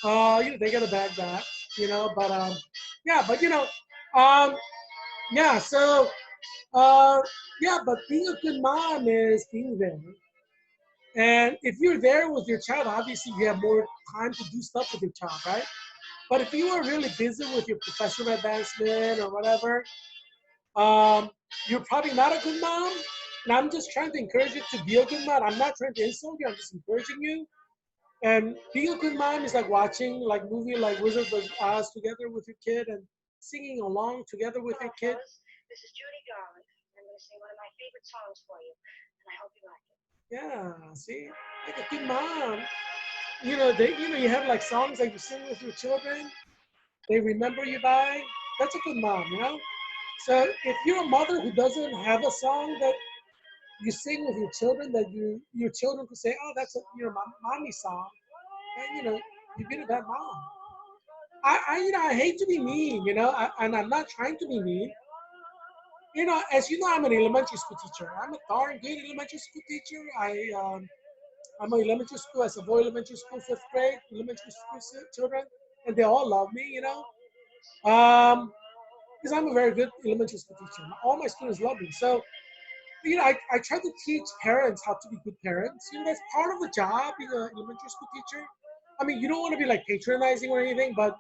They get a bad rap, but yeah, but um, yeah. So uh, yeah, but being a good mom is being there. And if you're there with your child, obviously you have more time to do stuff with your child, right? But if you are really busy with your professional advancement or whatever, um, you're probably not a good mom. And I'm just trying to encourage you to be a good mom. I'm not trying to insult you. I'm just encouraging you. And being a good mom is like watching like movie like Wizard of Oz together with your kid and singing along together with your kid. This is Judy Garland. I'm going to sing one of my favorite songs for you, and I hope you like it. Yeah, see, like a good mom. You have like songs that you sing with your children. They remember you by. That's a good mom. So if you're a mother who doesn't have a song that you sing with your children that your children could say, oh, that's a mommy song, and you've been a bad mom. I hate to be mean, and I'm not trying to be mean. As you know, I'm an elementary school teacher. I'm a darn good elementary school teacher. I'm an elementary school, as a boy elementary school, fifth grade, elementary school children, and they all love me. Um, because I'm a very good elementary school teacher. All my students love me. So, I try to teach parents how to be good parents. That's part of the job being an elementary school teacher. I mean, you don't want to be like patronizing or anything, but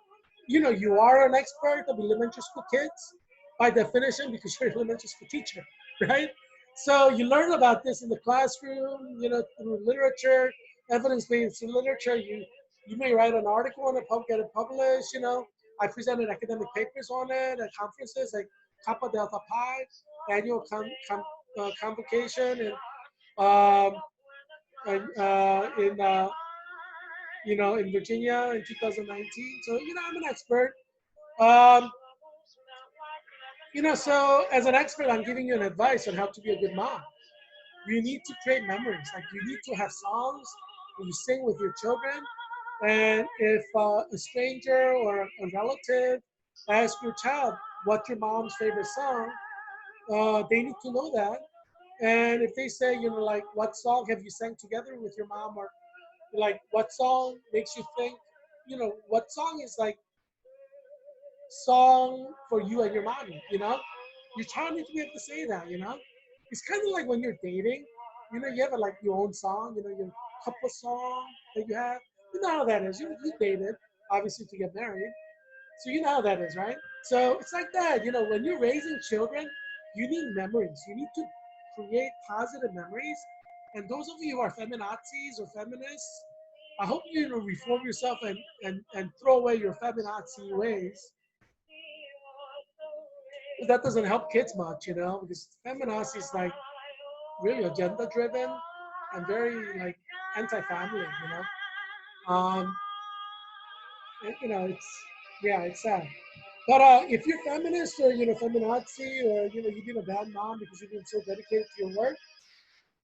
you are an expert of elementary school kids by definition because you're an elementary school teacher, right? So you learn about this in the classroom, through literature, evidence-based literature. You may write an article on it, get it published. I presented academic papers on it at conferences like Kappa Delta Pi, annual convocation, and and in Virginia in 2019. So I'm an expert. Um, so as an expert, I'm giving you an advice on how to be a good mom. You need to create memories. Like you need to have songs that you sing with your children. And if a stranger or a relative asks your child what's your mom's favorite song, they need to know that. And if they say, like, what song have you sang together with your mom, or like, what song makes you think, what song is like song for you and your mommy. Your child needs to be able to say that. It's kind of like when you're dating, you have like your own song, your couple song that you have. You know how that is. You dated, obviously, to get married. So you know how that is, right? So it's like that. When you're raising children, you need memories. You need to create positive memories. And those of you who are feminazis or feminists, I hope you reform yourself and throw away your feminazi ways. But that doesn't help kids much, because feminazi is like really agenda driven and very like anti-family, Um, it's yeah, it's sad. But if you're feminist or feminazi or you've been a bad mom because you've been so dedicated to your work,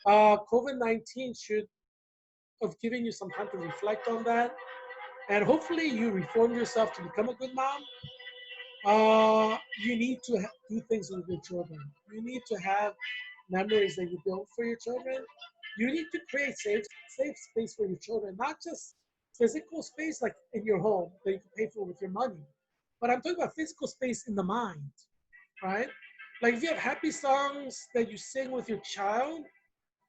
COVID-19 should have given you some time to reflect on that, and hopefully you reform yourself to become a good mom. You need to do things with your children. You need to have memories that you build for your children. You need to create safe space for your children, not just physical space like in your home that you can pay for with your money, but I'm talking about physical space in the mind, right? Like if you have happy songs that you sing with your child,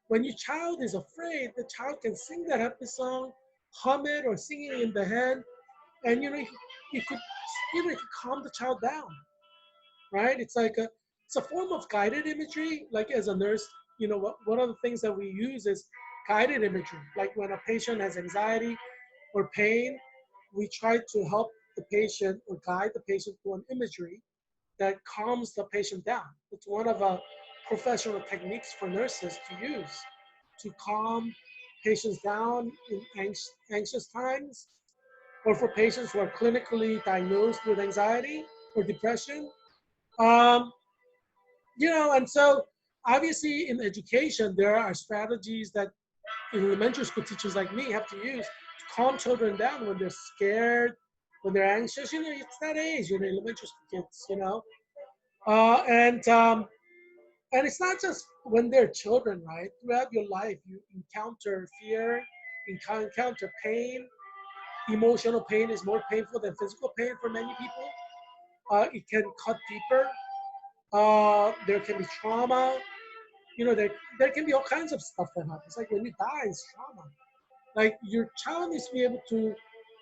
when your child is afraid, the child can sing that happy song, hum it or sing it in the head, and you could it could calm the child down, right? It's a form of guided imagery. Like as a nurse, one of the things that we use is guided imagery. Like when a patient has anxiety or pain, we try to help the patient or guide the patient through an imagery that calms the patient down. It's one of the professional techniques for nurses to use to calm patients down in anxious times, or for patients who are clinically diagnosed with anxiety or depression. Um, and so obviously in education, there are strategies that elementary school teachers like me have to use to calm children down when they're scared, when they're anxious. It's that age, elementary school kids, Uh, and um, and it's not just when they're children, right? Throughout your life, you encounter fear, encounter pain. Emotional pain is more painful than physical pain for many people. It can cut deeper. There can be trauma. There can be all kinds of stuff that happens. Like when you die, it's trauma. Like your child needs to be able to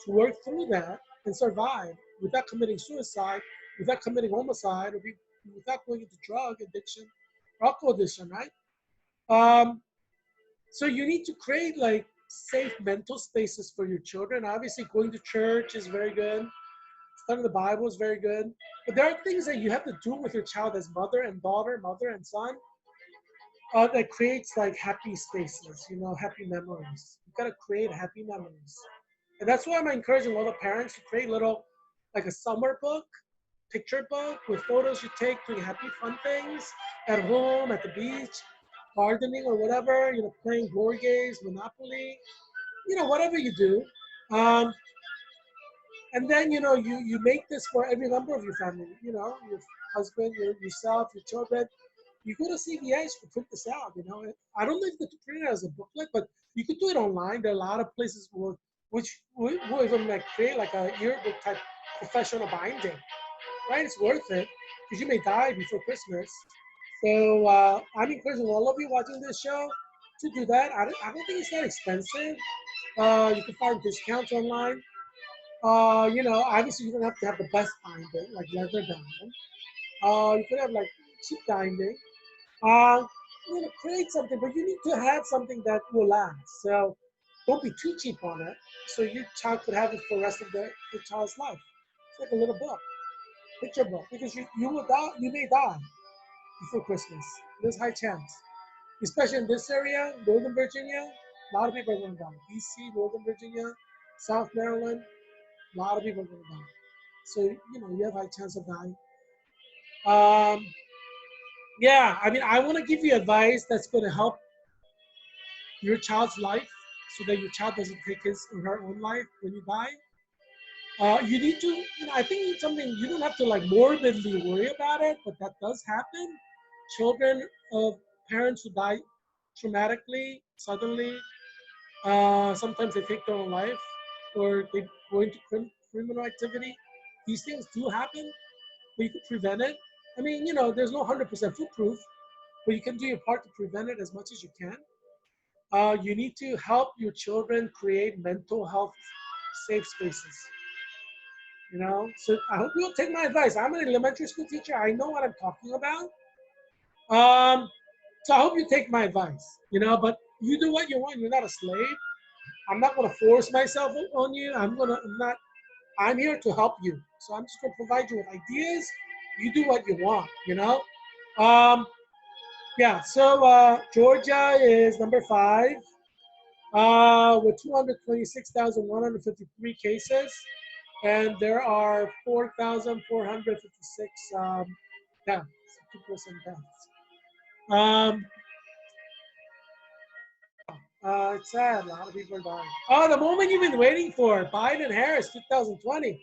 work through that and survive without committing suicide, without committing homicide, or without going into drug addiction, alcohol addiction, right? Um, so you need to create like safe mental spaces for your children. Obviously, going to church is very good. Studying the Bible is very good. But there are things that you have to do with your child as mother and daughter, mother and son, that creates like happy spaces, happy memories. You've got to create happy memories. And that's why I'm encouraging all the parents to create little, like a summer book, picture book with photos you take doing happy, fun things at home, at the beach, gardening or whatever, playing board games, Monopoly, whatever you do. Um, and then, you make this for every member of your family, your husband, yourself, your children. You go to CVS to print this out. I don't know if you could print it as a booklet, but you could do it online. There are a lot of places which will even like create like a yearbook type professional binding, right? It's worth it because you may die before Christmas. So I'm encouraging all of you watching this show to do that. I don't think it's that expensive. You can find discounts online. Obviously you don't have to have the best binding, like leather binding. You could have like cheap binding. Uh, create something, but you need to have something that will last. So don't be too cheap on it. So your child could have it for the rest of the child's life. It's like a little book, picture book, because you will die, you may die before Christmas. There's high chance, especially in this area, Northern Virginia. A lot of people are going to die. DC, Northern Virginia, South Maryland, a lot of people are going to die. So, you have a high chance of dying. Um, yeah, I mean, I want to give you advice that's going to help your child's life so that your child doesn't take his or her own life when you die. You need to, I think it's something you don't have to like morbidly worry about it, but that does happen. Children of parents who die traumatically, suddenly, sometimes they take their own life or they go into criminal activity. These things do happen, but you can prevent it. I mean, there's no 100% foolproof, but you can do your part to prevent it as much as you can. You need to help your children create mental health safe spaces. So I hope you'll take my advice. I'm an elementary school teacher. I know what I'm talking about. Um, so I hope you take my advice. But you do what you want. You're not a slave. I'm not going to force myself on you. I'm not. I'm here to help you. So I'm just going to provide you with ideas. You do what you want. Um, yeah. So Georgia is number 5. With 226,153 cases, and there are 4,456 deaths, 2% deaths. Um, it's sad. A lot of people are dying. Oh, the moment you've been waiting for, Biden Harris 2020.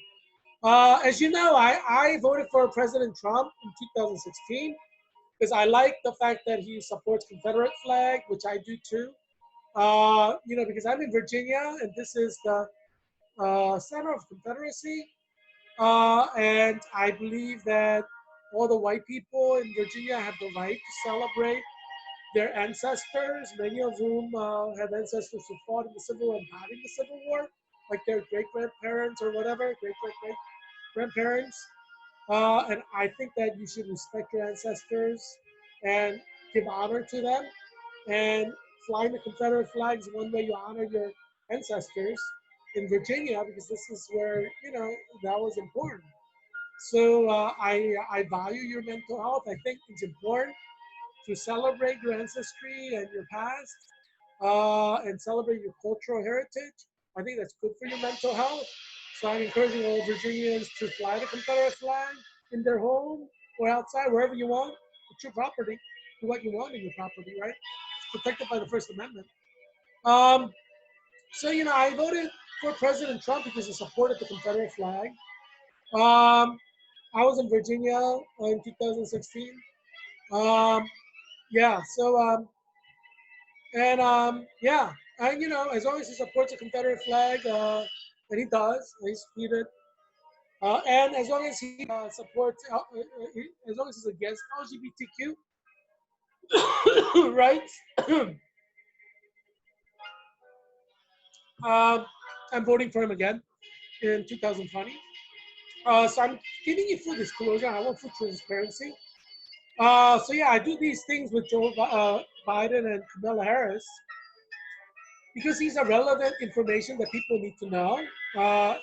As you know, I voted for President Trump in 2016 because I like the fact that he supports Confederate flag, which I do too. Because I'm in Virginia, and this is the center of Confederacy. And I believe that all the white people in Virginia have the right to celebrate their ancestors, many of whom have ancestors who fought in the Civil War and died in the Civil War, like their great grandparents or whatever, great great great grandparents. And I think that you should respect your ancestors and give honor to them. And flying the Confederate flag is one way you honor your ancestors in Virginia because this is where that was important. So I value your mental health. I think it's important to celebrate your ancestry and your past, and celebrate your cultural heritage. I think that's good for your mental health. So I'm encouraging all Virginians to fly the Confederate flag in their home or outside, wherever you want. It's your property. Do what you want in your property, right? It's protected by the First Amendment. Um, so I voted for President Trump because he supported the Confederate flag. Um, I was in Virginia in 2016. Um, yeah, so yeah, and as long as he supports the Confederate flag, and he does, he's tweeted, and as long as he supports, as long as he's against LGBTQ rights, um, I'm voting for him again in 2020. So I'm giving you full disclosure. I want full transparency. So yeah, I do these things with Joe Biden and Kamala Harris because these are relevant information that people need to know. Uh,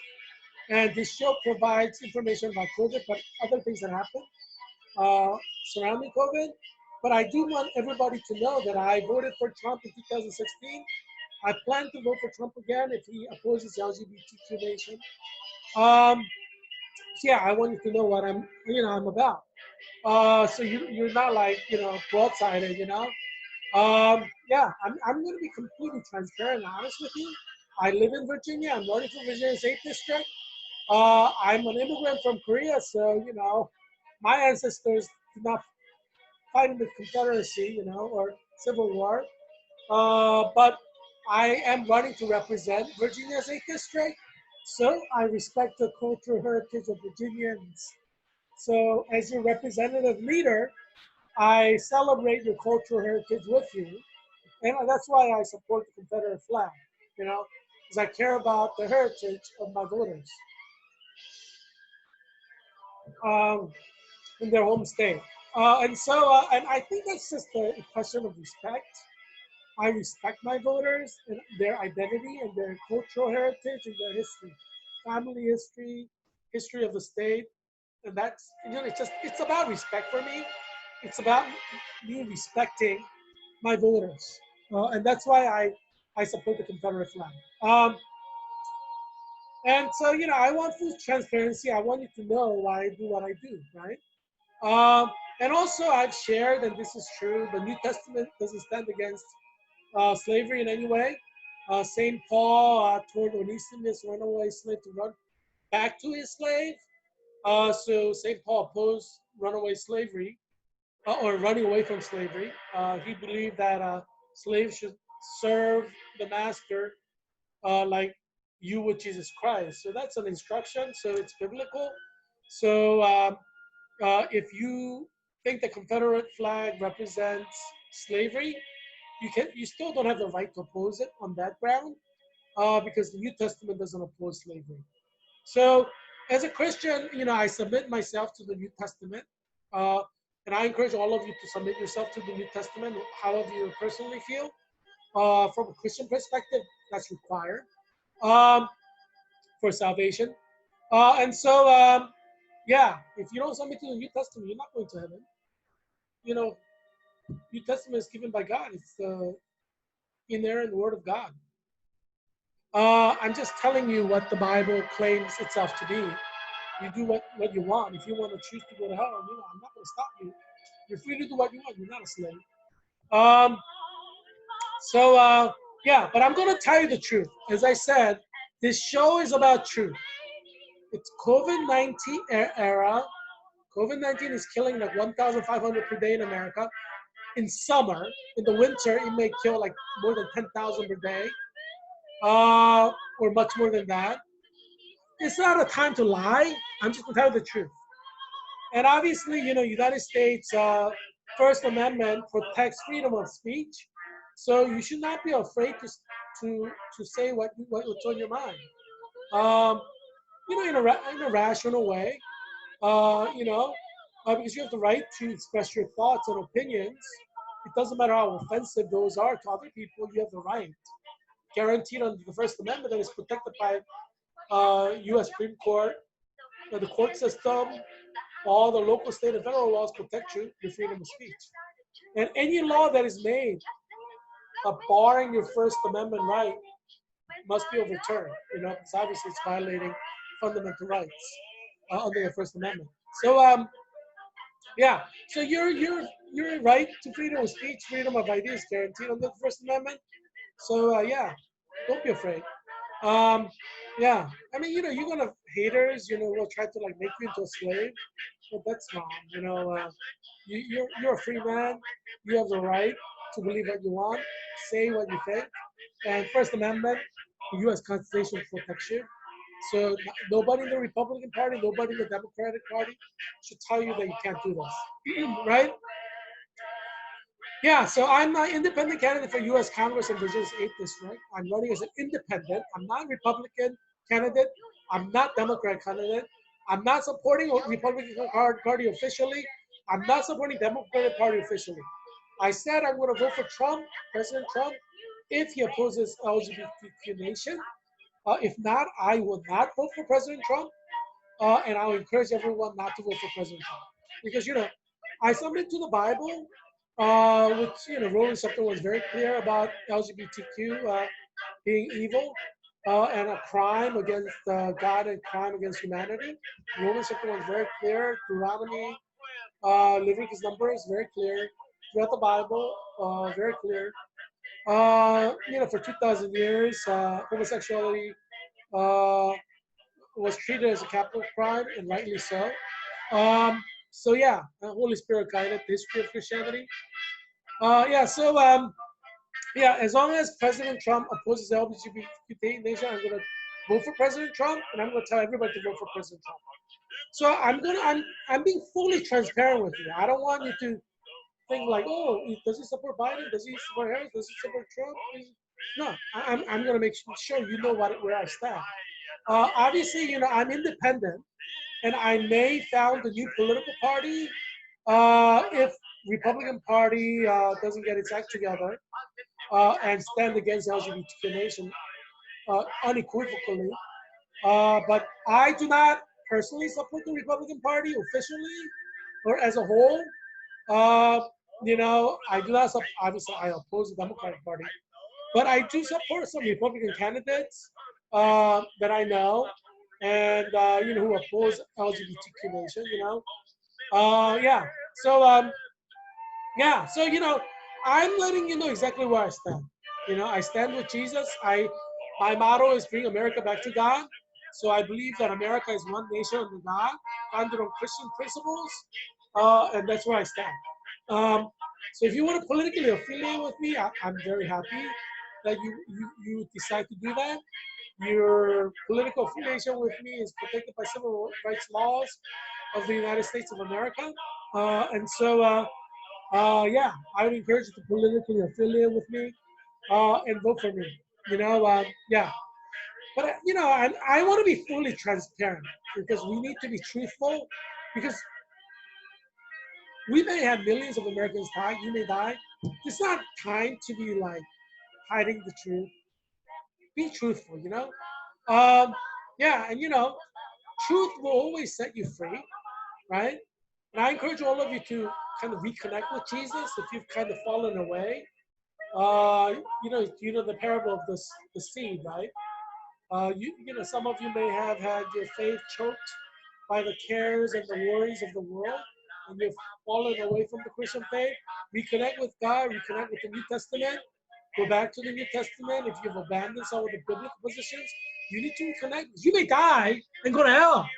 and this show provides information about COVID, but other things that happen uh, surrounding COVID. But I do want everybody to know that I voted for Trump in 2016. I plan to vote for Trump again if he opposes the LGBTQ nation. Um, so yeah, I want you to know what I'm about. So you're not like broadsided, Yeah, I'm going to be completely transparent and honest with you. I live in Virginia. I'm running for Virginia's 8th district. I'm an immigrant from Korea, so my ancestors did not fight in the Confederacy, or Civil War. But I am running to represent Virginia's 8th district, so I respect the cultural heritage of Virginians. So, as your representative leader, I celebrate your cultural heritage with you, and that's why I support the Confederate flag. Because I care about the heritage of my voters. Um, in their home state. And I think that's just a question of respect. I respect my voters and their identity and their cultural heritage and their history, family history, history of the state. And that's, it's about respect for me. It's about me respecting my voters. And that's why I support the Confederate flag. And so, I want full transparency. I want you to know why I do what I do, right? And also, I've shared, and this is true, the New Testament doesn't stand against slavery in any way. St. Paul told Onesimus, runaway slave, to run back to his slave. So St. Paul opposed runaway slavery or running away from slavery. He believed that slaves should serve the master like you would Jesus Christ. So that's an instruction. So it's biblical. So if you think the Confederate flag represents slavery, you still don't have the right to oppose it on that ground because the New Testament doesn't oppose slavery. So as a Christian, I submit myself to the New Testament. Uh, and I encourage all of you to submit yourself to the New Testament, however you personally feel. From a Christian perspective, that's required um, for salvation. And so, yeah, if you don't submit to the New Testament, you're not going to heaven. You know, New Testament is given by God. It's the inerrant Word of God. I'm just telling you what the Bible claims itself to be. You do what you want. If you want to choose to go to hell, I'm not going to stop you. You're free to do what you want. You're not a slave. Um, so yeah, but I'm going to tell you the truth. As I said, this show is about truth. It's COVID-19 era. COVID-19 is killing like 1,500 per day in America. In summer, in the winter, it may kill like more than 10,000 per day, or much more than that. It's not a time to lie. I'm just going to tell you the truth. And obviously, United States First Amendment protects freedom of speech, so you should not be afraid to say what's on your mind. Um, in a rational way. Because you have the right to express your thoughts and opinions. It doesn't matter how offensive those are to other people. You have the right, guaranteed under the First Amendment, that is protected by U.S. Supreme Court, the court system, all the local, state, and federal laws protect your freedom of speech. And any law that is made barring your First Amendment right must be overturned. Because obviously it's violating fundamental rights under the First Amendment. So yeah, so your right to freedom of speech, freedom of ideas, guaranteed under the First Amendment. So yeah, don't be afraid. Um, yeah, I mean, you're gonna haters, will try to like make you into a slave, but that's wrong. You're a free man. You have the right to believe what you want, say what you think, and First Amendment, the U.S. Constitution protects you. So nobody in the Republican Party, nobody in the Democratic Party should tell you that you can't do this, right? Yeah, so I'm an independent candidate for U.S. Congress in Virginia's 8th District. I'm running as an independent. I'm not a Republican candidate. I'm not Democrat candidate. I'm not supporting a Republican Party officially. I'm not supporting Democratic Party officially. I said I'm going to vote for Trump, President Trump, if he opposes LGBTQ nation. If not, I will not vote for President Trump, and I'll encourage everyone not to vote for President Trump. Because, I submit to the Bible, which, Romans chapter 1 is very clear about LGBTQ being evil and a crime against God and crime against humanity. Romans chapter 1 is very clear. Deuteronomy, Leviticus, Numbers, very clear. Throughout the Bible, very clear. For 2,000 years, homosexuality was treated as a capital crime, and rightly so. So yeah, Holy Spirit guided the history of Christianity. Yeah, as long as President Trump opposes the LGBT nation, I'm gonna vote for President Trump, and I'm gonna tell everybody to vote for President Trump. So I'm being fully transparent with you. I don't want you to think like, oh, does he support Biden? Does he support Harris? Does he support Trump? No, I'm going to make sure you know where I stand. Obviously, I'm independent, and I may found a new political party if Republican Party doesn't get its act together and stand against LGBTQ nation unequivocally. But I do not personally support the Republican Party officially or as a whole. Uh, I do not. Obviously, I oppose the Democratic Party. But I do support some Republican candidates that I know, and who oppose LGBTQ nation. Yeah. So yeah. So I'm letting you know exactly where I stand. I stand with Jesus. My motto is bring America back to God. So I believe that America is one nation under God, founded on Christian principles, and that's where I stand. Um, so if you want to politically affiliate with me, I'm very happy that you decide to do that. Your political affiliation with me is protected by civil rights laws of the United States of America. Yeah, I would encourage you to politically affiliate with me and vote for me. Yeah. But I want to be fully transparent because we need to be truthful because we may have millions of Americans die. You may die. It's not time to be like hiding the truth. Be truthful. Um, yeah, and truth will always set you free, right? And I encourage all of you to kind of reconnect with Jesus if you've kind of fallen away. The parable of the seed, right? Some of you may have had your faith choked by the cares and the worries of the world, and you've fallen away from the Christian faith. Reconnect with God, reconnect with the New Testament, go back to the New Testament. If you've abandoned some of the biblical positions, you need to reconnect. You may die and go to hell.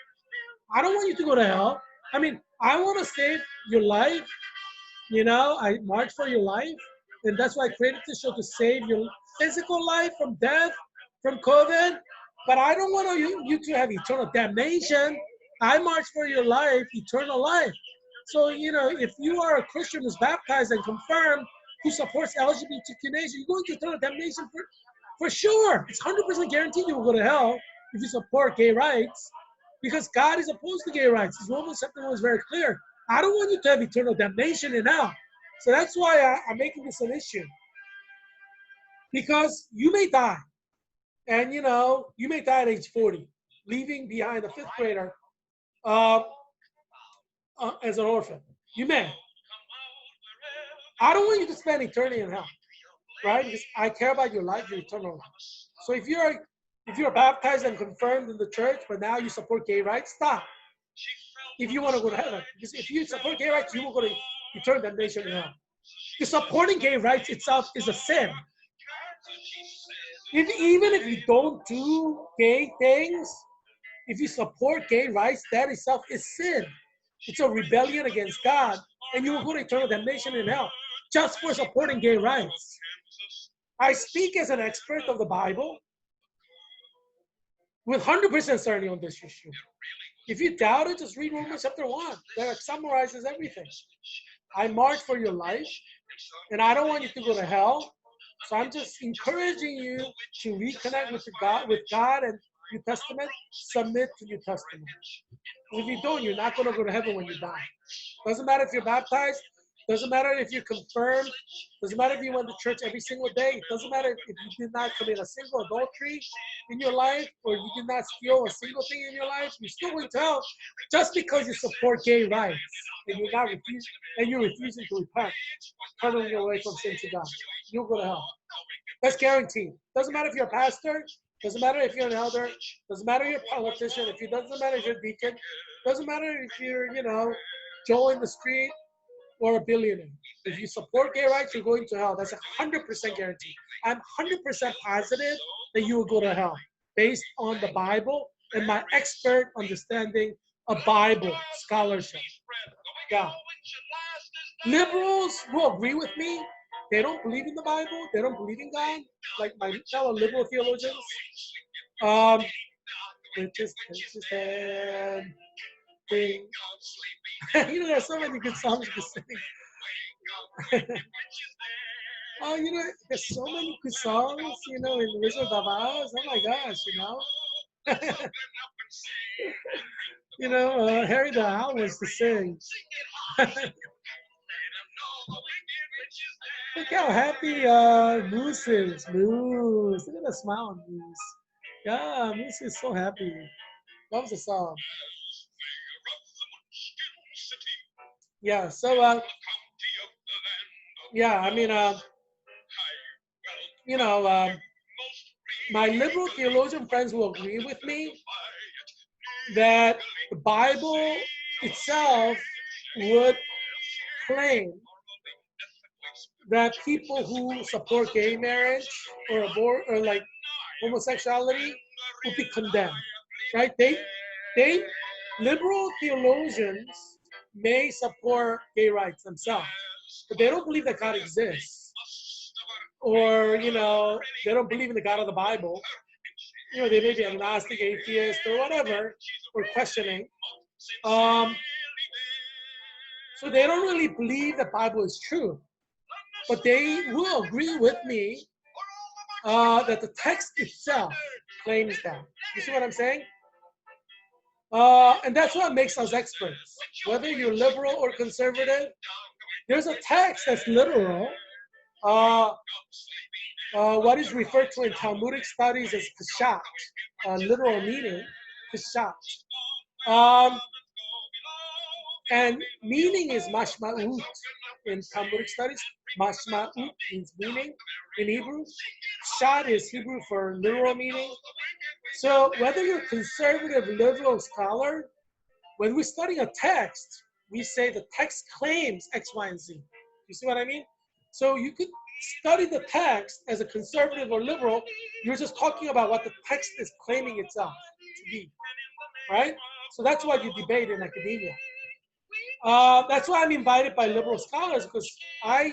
I don't want you to go to hell. I mean, I want to save your life. I march for your life. And that's why I created this show to save your physical life from death, from COVID. But I don't want you to have eternal damnation. I march for your life, eternal life. So, if you are a Christian who's baptized and confirmed, who supports LGBTQ nation, you're going to eternal damnation for sure. It's 100% guaranteed you will go to hell if you support gay rights because God is opposed to gay rights. His Romans chapter 1 is very clear. I don't want you to have eternal damnation in hell. So that's why I'm making this an issue. Because you may die. And, you may die at age 40, leaving behind a fifth grader uh, as an orphan. You may. I don't want you to spend eternity in hell, right? Because I care about your life, your eternal life. So if you're baptized and confirmed in the church, but now you support gay rights, stop. If you want to go to heaven, because if you support gay rights, you will go to eternal damnation in hell. Because supporting gay rights itself is a sin. Even if you don't do gay things, if you support gay rights, that itself is sin. It's a rebellion against God, and you will go to eternal damnation in hell just for supporting gay rights. I speak as an expert of the Bible with 100% certainty on this issue. If you doubt it, just read Romans chapter 1. That summarizes everything. I march for your life, and I don't want you to go to hell. So I'm just encouraging you to reconnect with God and New Testament. Submit to New Testament. If you don't, you're not going to go to heaven when you die. Doesn't matter if you're baptized. Doesn't matter if you're confirmed. Doesn't matter if you went to church every single day. It doesn't matter if you did not commit a single adultery in your life or you did not steal a single thing in your life. You're still going to hell just because you support gay rights and you're refusing to repent, turning away from sin to God. You'll go to hell. That's guaranteed. Doesn't matter if you're a pastor. Doesn't matter if you're an elder. Doesn't matter if you're a politician. Doesn't matter if you're a deacon. Doesn't matter if you're, Joe in the street or a billionaire. If you support gay rights, you're going to hell. That's 100% guaranteed. I'm 100% positive that you will go to hell based on the Bible and my expert understanding of Bible scholarship. Yeah. Liberals who agree with me, they don't believe in the Bible. They don't believe in God, like my fellow liberal theologians. Riches and thing. There's so many good songs to sing. There's so many good songs, in Wizard of Oz. Oh my gosh, Harry the Owl was to sing. Look how happy Moose is. Moose. Look at the smile on Moose. Yeah, Moose is so happy. Loves the song. Yeah, so yeah, I mean you know, my liberal theologian friends will agree with me that the Bible itself would claim that people who support gay marriage or or like homosexuality would be condemned, right? They liberal theologians may support gay rights themselves, but they don't believe that God exists, or they don't believe in the God of the Bible. They may be agnostic, atheist, or whatever, or questioning. Um, so they don't really believe the Bible is true, but they will agree with me that the text itself claims that. You see what I'm saying? And that's what makes us experts. Whether you're liberal or conservative, there's a text that's literal. Uh, what is referred to in Talmudic studies as peshat, literal meaning, peshat. Um, and meaning is mashma'ut in Talmudic studies. Mashma'ut means meaning in Hebrew. Pshat is Hebrew for literal meaning. So whether you're conservative, liberal scholar, when we're studying a text, we say the text claims X, Y, and Z. You see what I mean? So you could study the text as a conservative or liberal. You're just talking about what the text is claiming itself to be, right? So that's why you debate in academia. That's why I'm invited by liberal scholars, because I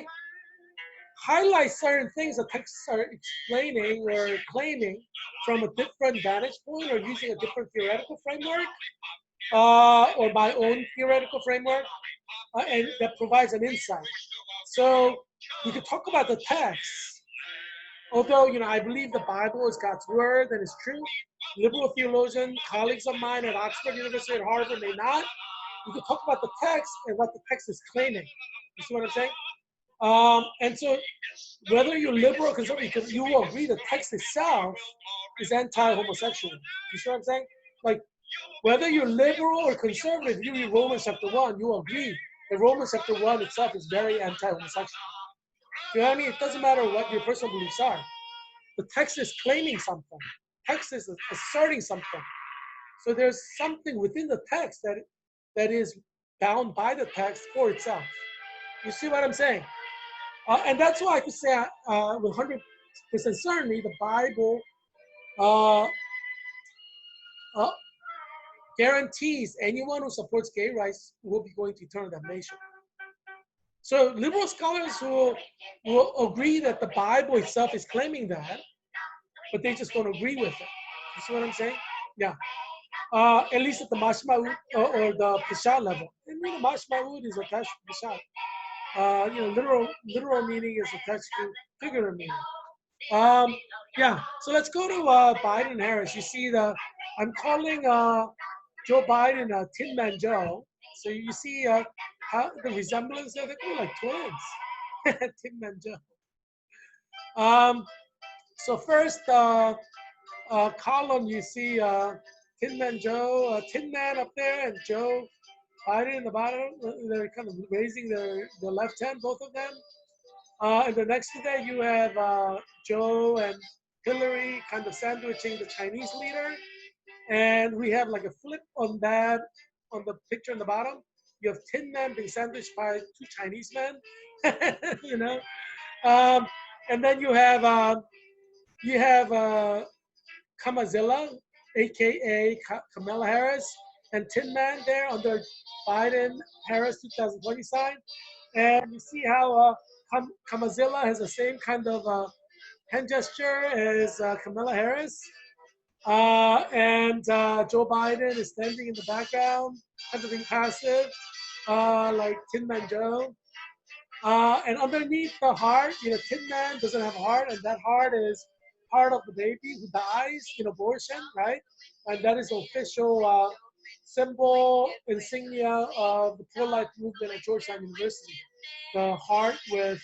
highlight certain things the texts are explaining or claiming from a different vantage point or using a different theoretical framework, or my own theoretical framework, and that provides an insight. So we could talk about the text. Although, I believe the Bible is God's word and is true, liberal theologian, colleagues of mine at Oxford University and Harvard may not. We could talk about the text and what the text is claiming. You see what I'm saying? And so whether you're liberal or conservative, you will agree the text itself is anti-homosexual. You see what I'm saying? Like, whether you're liberal or conservative, you read Romans chapter 1, you will agree that Romans chapter 1 itself is very anti-homosexual. You know what I mean? It doesn't matter what your personal beliefs are. The text is claiming something. Text is asserting something. So there's something within the text that is bound by the text for itself. You see what I'm saying? And that's why I could say with 100% certainty the Bible uh, uh, guarantees anyone who supports gay rights will be going to eternal damnation. So liberal scholars will agree that the Bible itself is claiming that, but they just don't agree with it. You see what I'm saying? Yeah. At least at the mashma'ut or the peshat level. And mashma'ut is attached to peshat. Literal meaning is attached to figurative meaning. Yeah, so let's go to Biden and Harris. You see I'm calling Joe Biden Tin Man Joe. So you see how the resemblance there, they're like twins. Tin Man Joe. So first column, you see Tin Man Joe, Tin Man up there, and Joe Biden in the bottom. They're kind of raising their left hand, both of them. And the next to that, you have Joe and Hillary kind of sandwiching the Chinese leader. And we have like a flip on that, on the picture on the bottom. You have Tin Man being sandwiched by two Chinese men, you know. And then you have Kamazilla, aka Kamala Harris, and Tin Man there under Biden Harris 2020 sign. And you see how Kamazilla has the same kind of hand gesture as Kamala Harris. And Joe Biden is standing in the background, kind of being passive, like Tin Man Joe. And underneath the heart, Tin Man doesn't have a heart, and that heart is part of the baby who dies in abortion, right? And that is the official symbol, insignia of the pro-life movement at Georgetown University. The heart with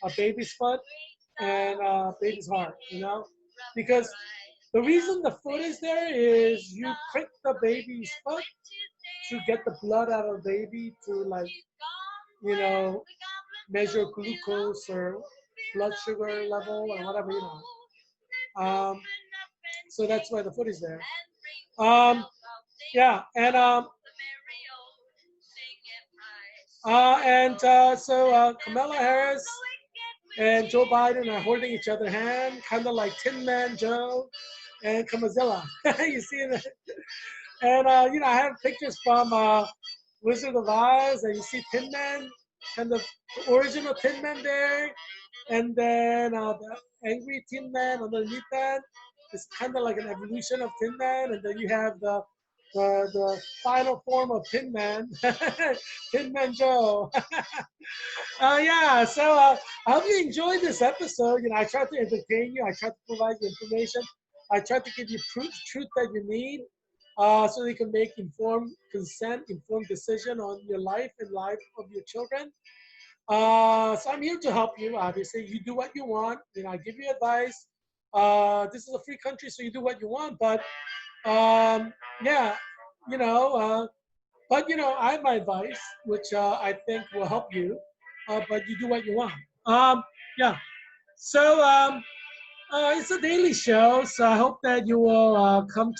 a baby's foot and a baby's heart, because the reason the foot is there is you prick the baby's foot to get the blood out of the baby to measure glucose or blood sugar level or whatever, you know. So that's why the food is there. Um, yeah, and Kamala Harris and Joe Biden are holding each other hand, kind of like Tin Man Joe and Kamazilla. You see it? And I have pictures from Wizard of Oz, and you see Tin Man, kind of the original Tin Man there, and then the angry Tin Man underneath that. It's kind of like an evolution of Tin Man, and then you have the final form of Tin Man, Tin Man Joe. Yeah, so I hope you enjoyed this episode. I tried to entertain you. I tried to provide you information. I tried to give you truth that you need, so you can make informed decision on your life and life of your children. So I'm here to help you. Obviously, you do what you want. I give you advice. This is a free country, so you do what you want. But yeah, you know. But I have my advice, which I think will help you. But you do what you want. Yeah. So it's a daily show. So I hope that you will come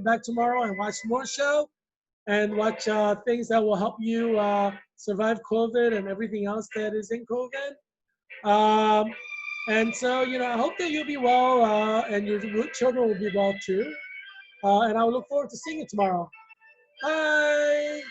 back tomorrow, and watch more show, and watch things that will help you survive COVID and everything else that is in COVID. Um, and so I hope that you'll be well, and your children will be well too. And I will look forward to seeing you tomorrow. Bye.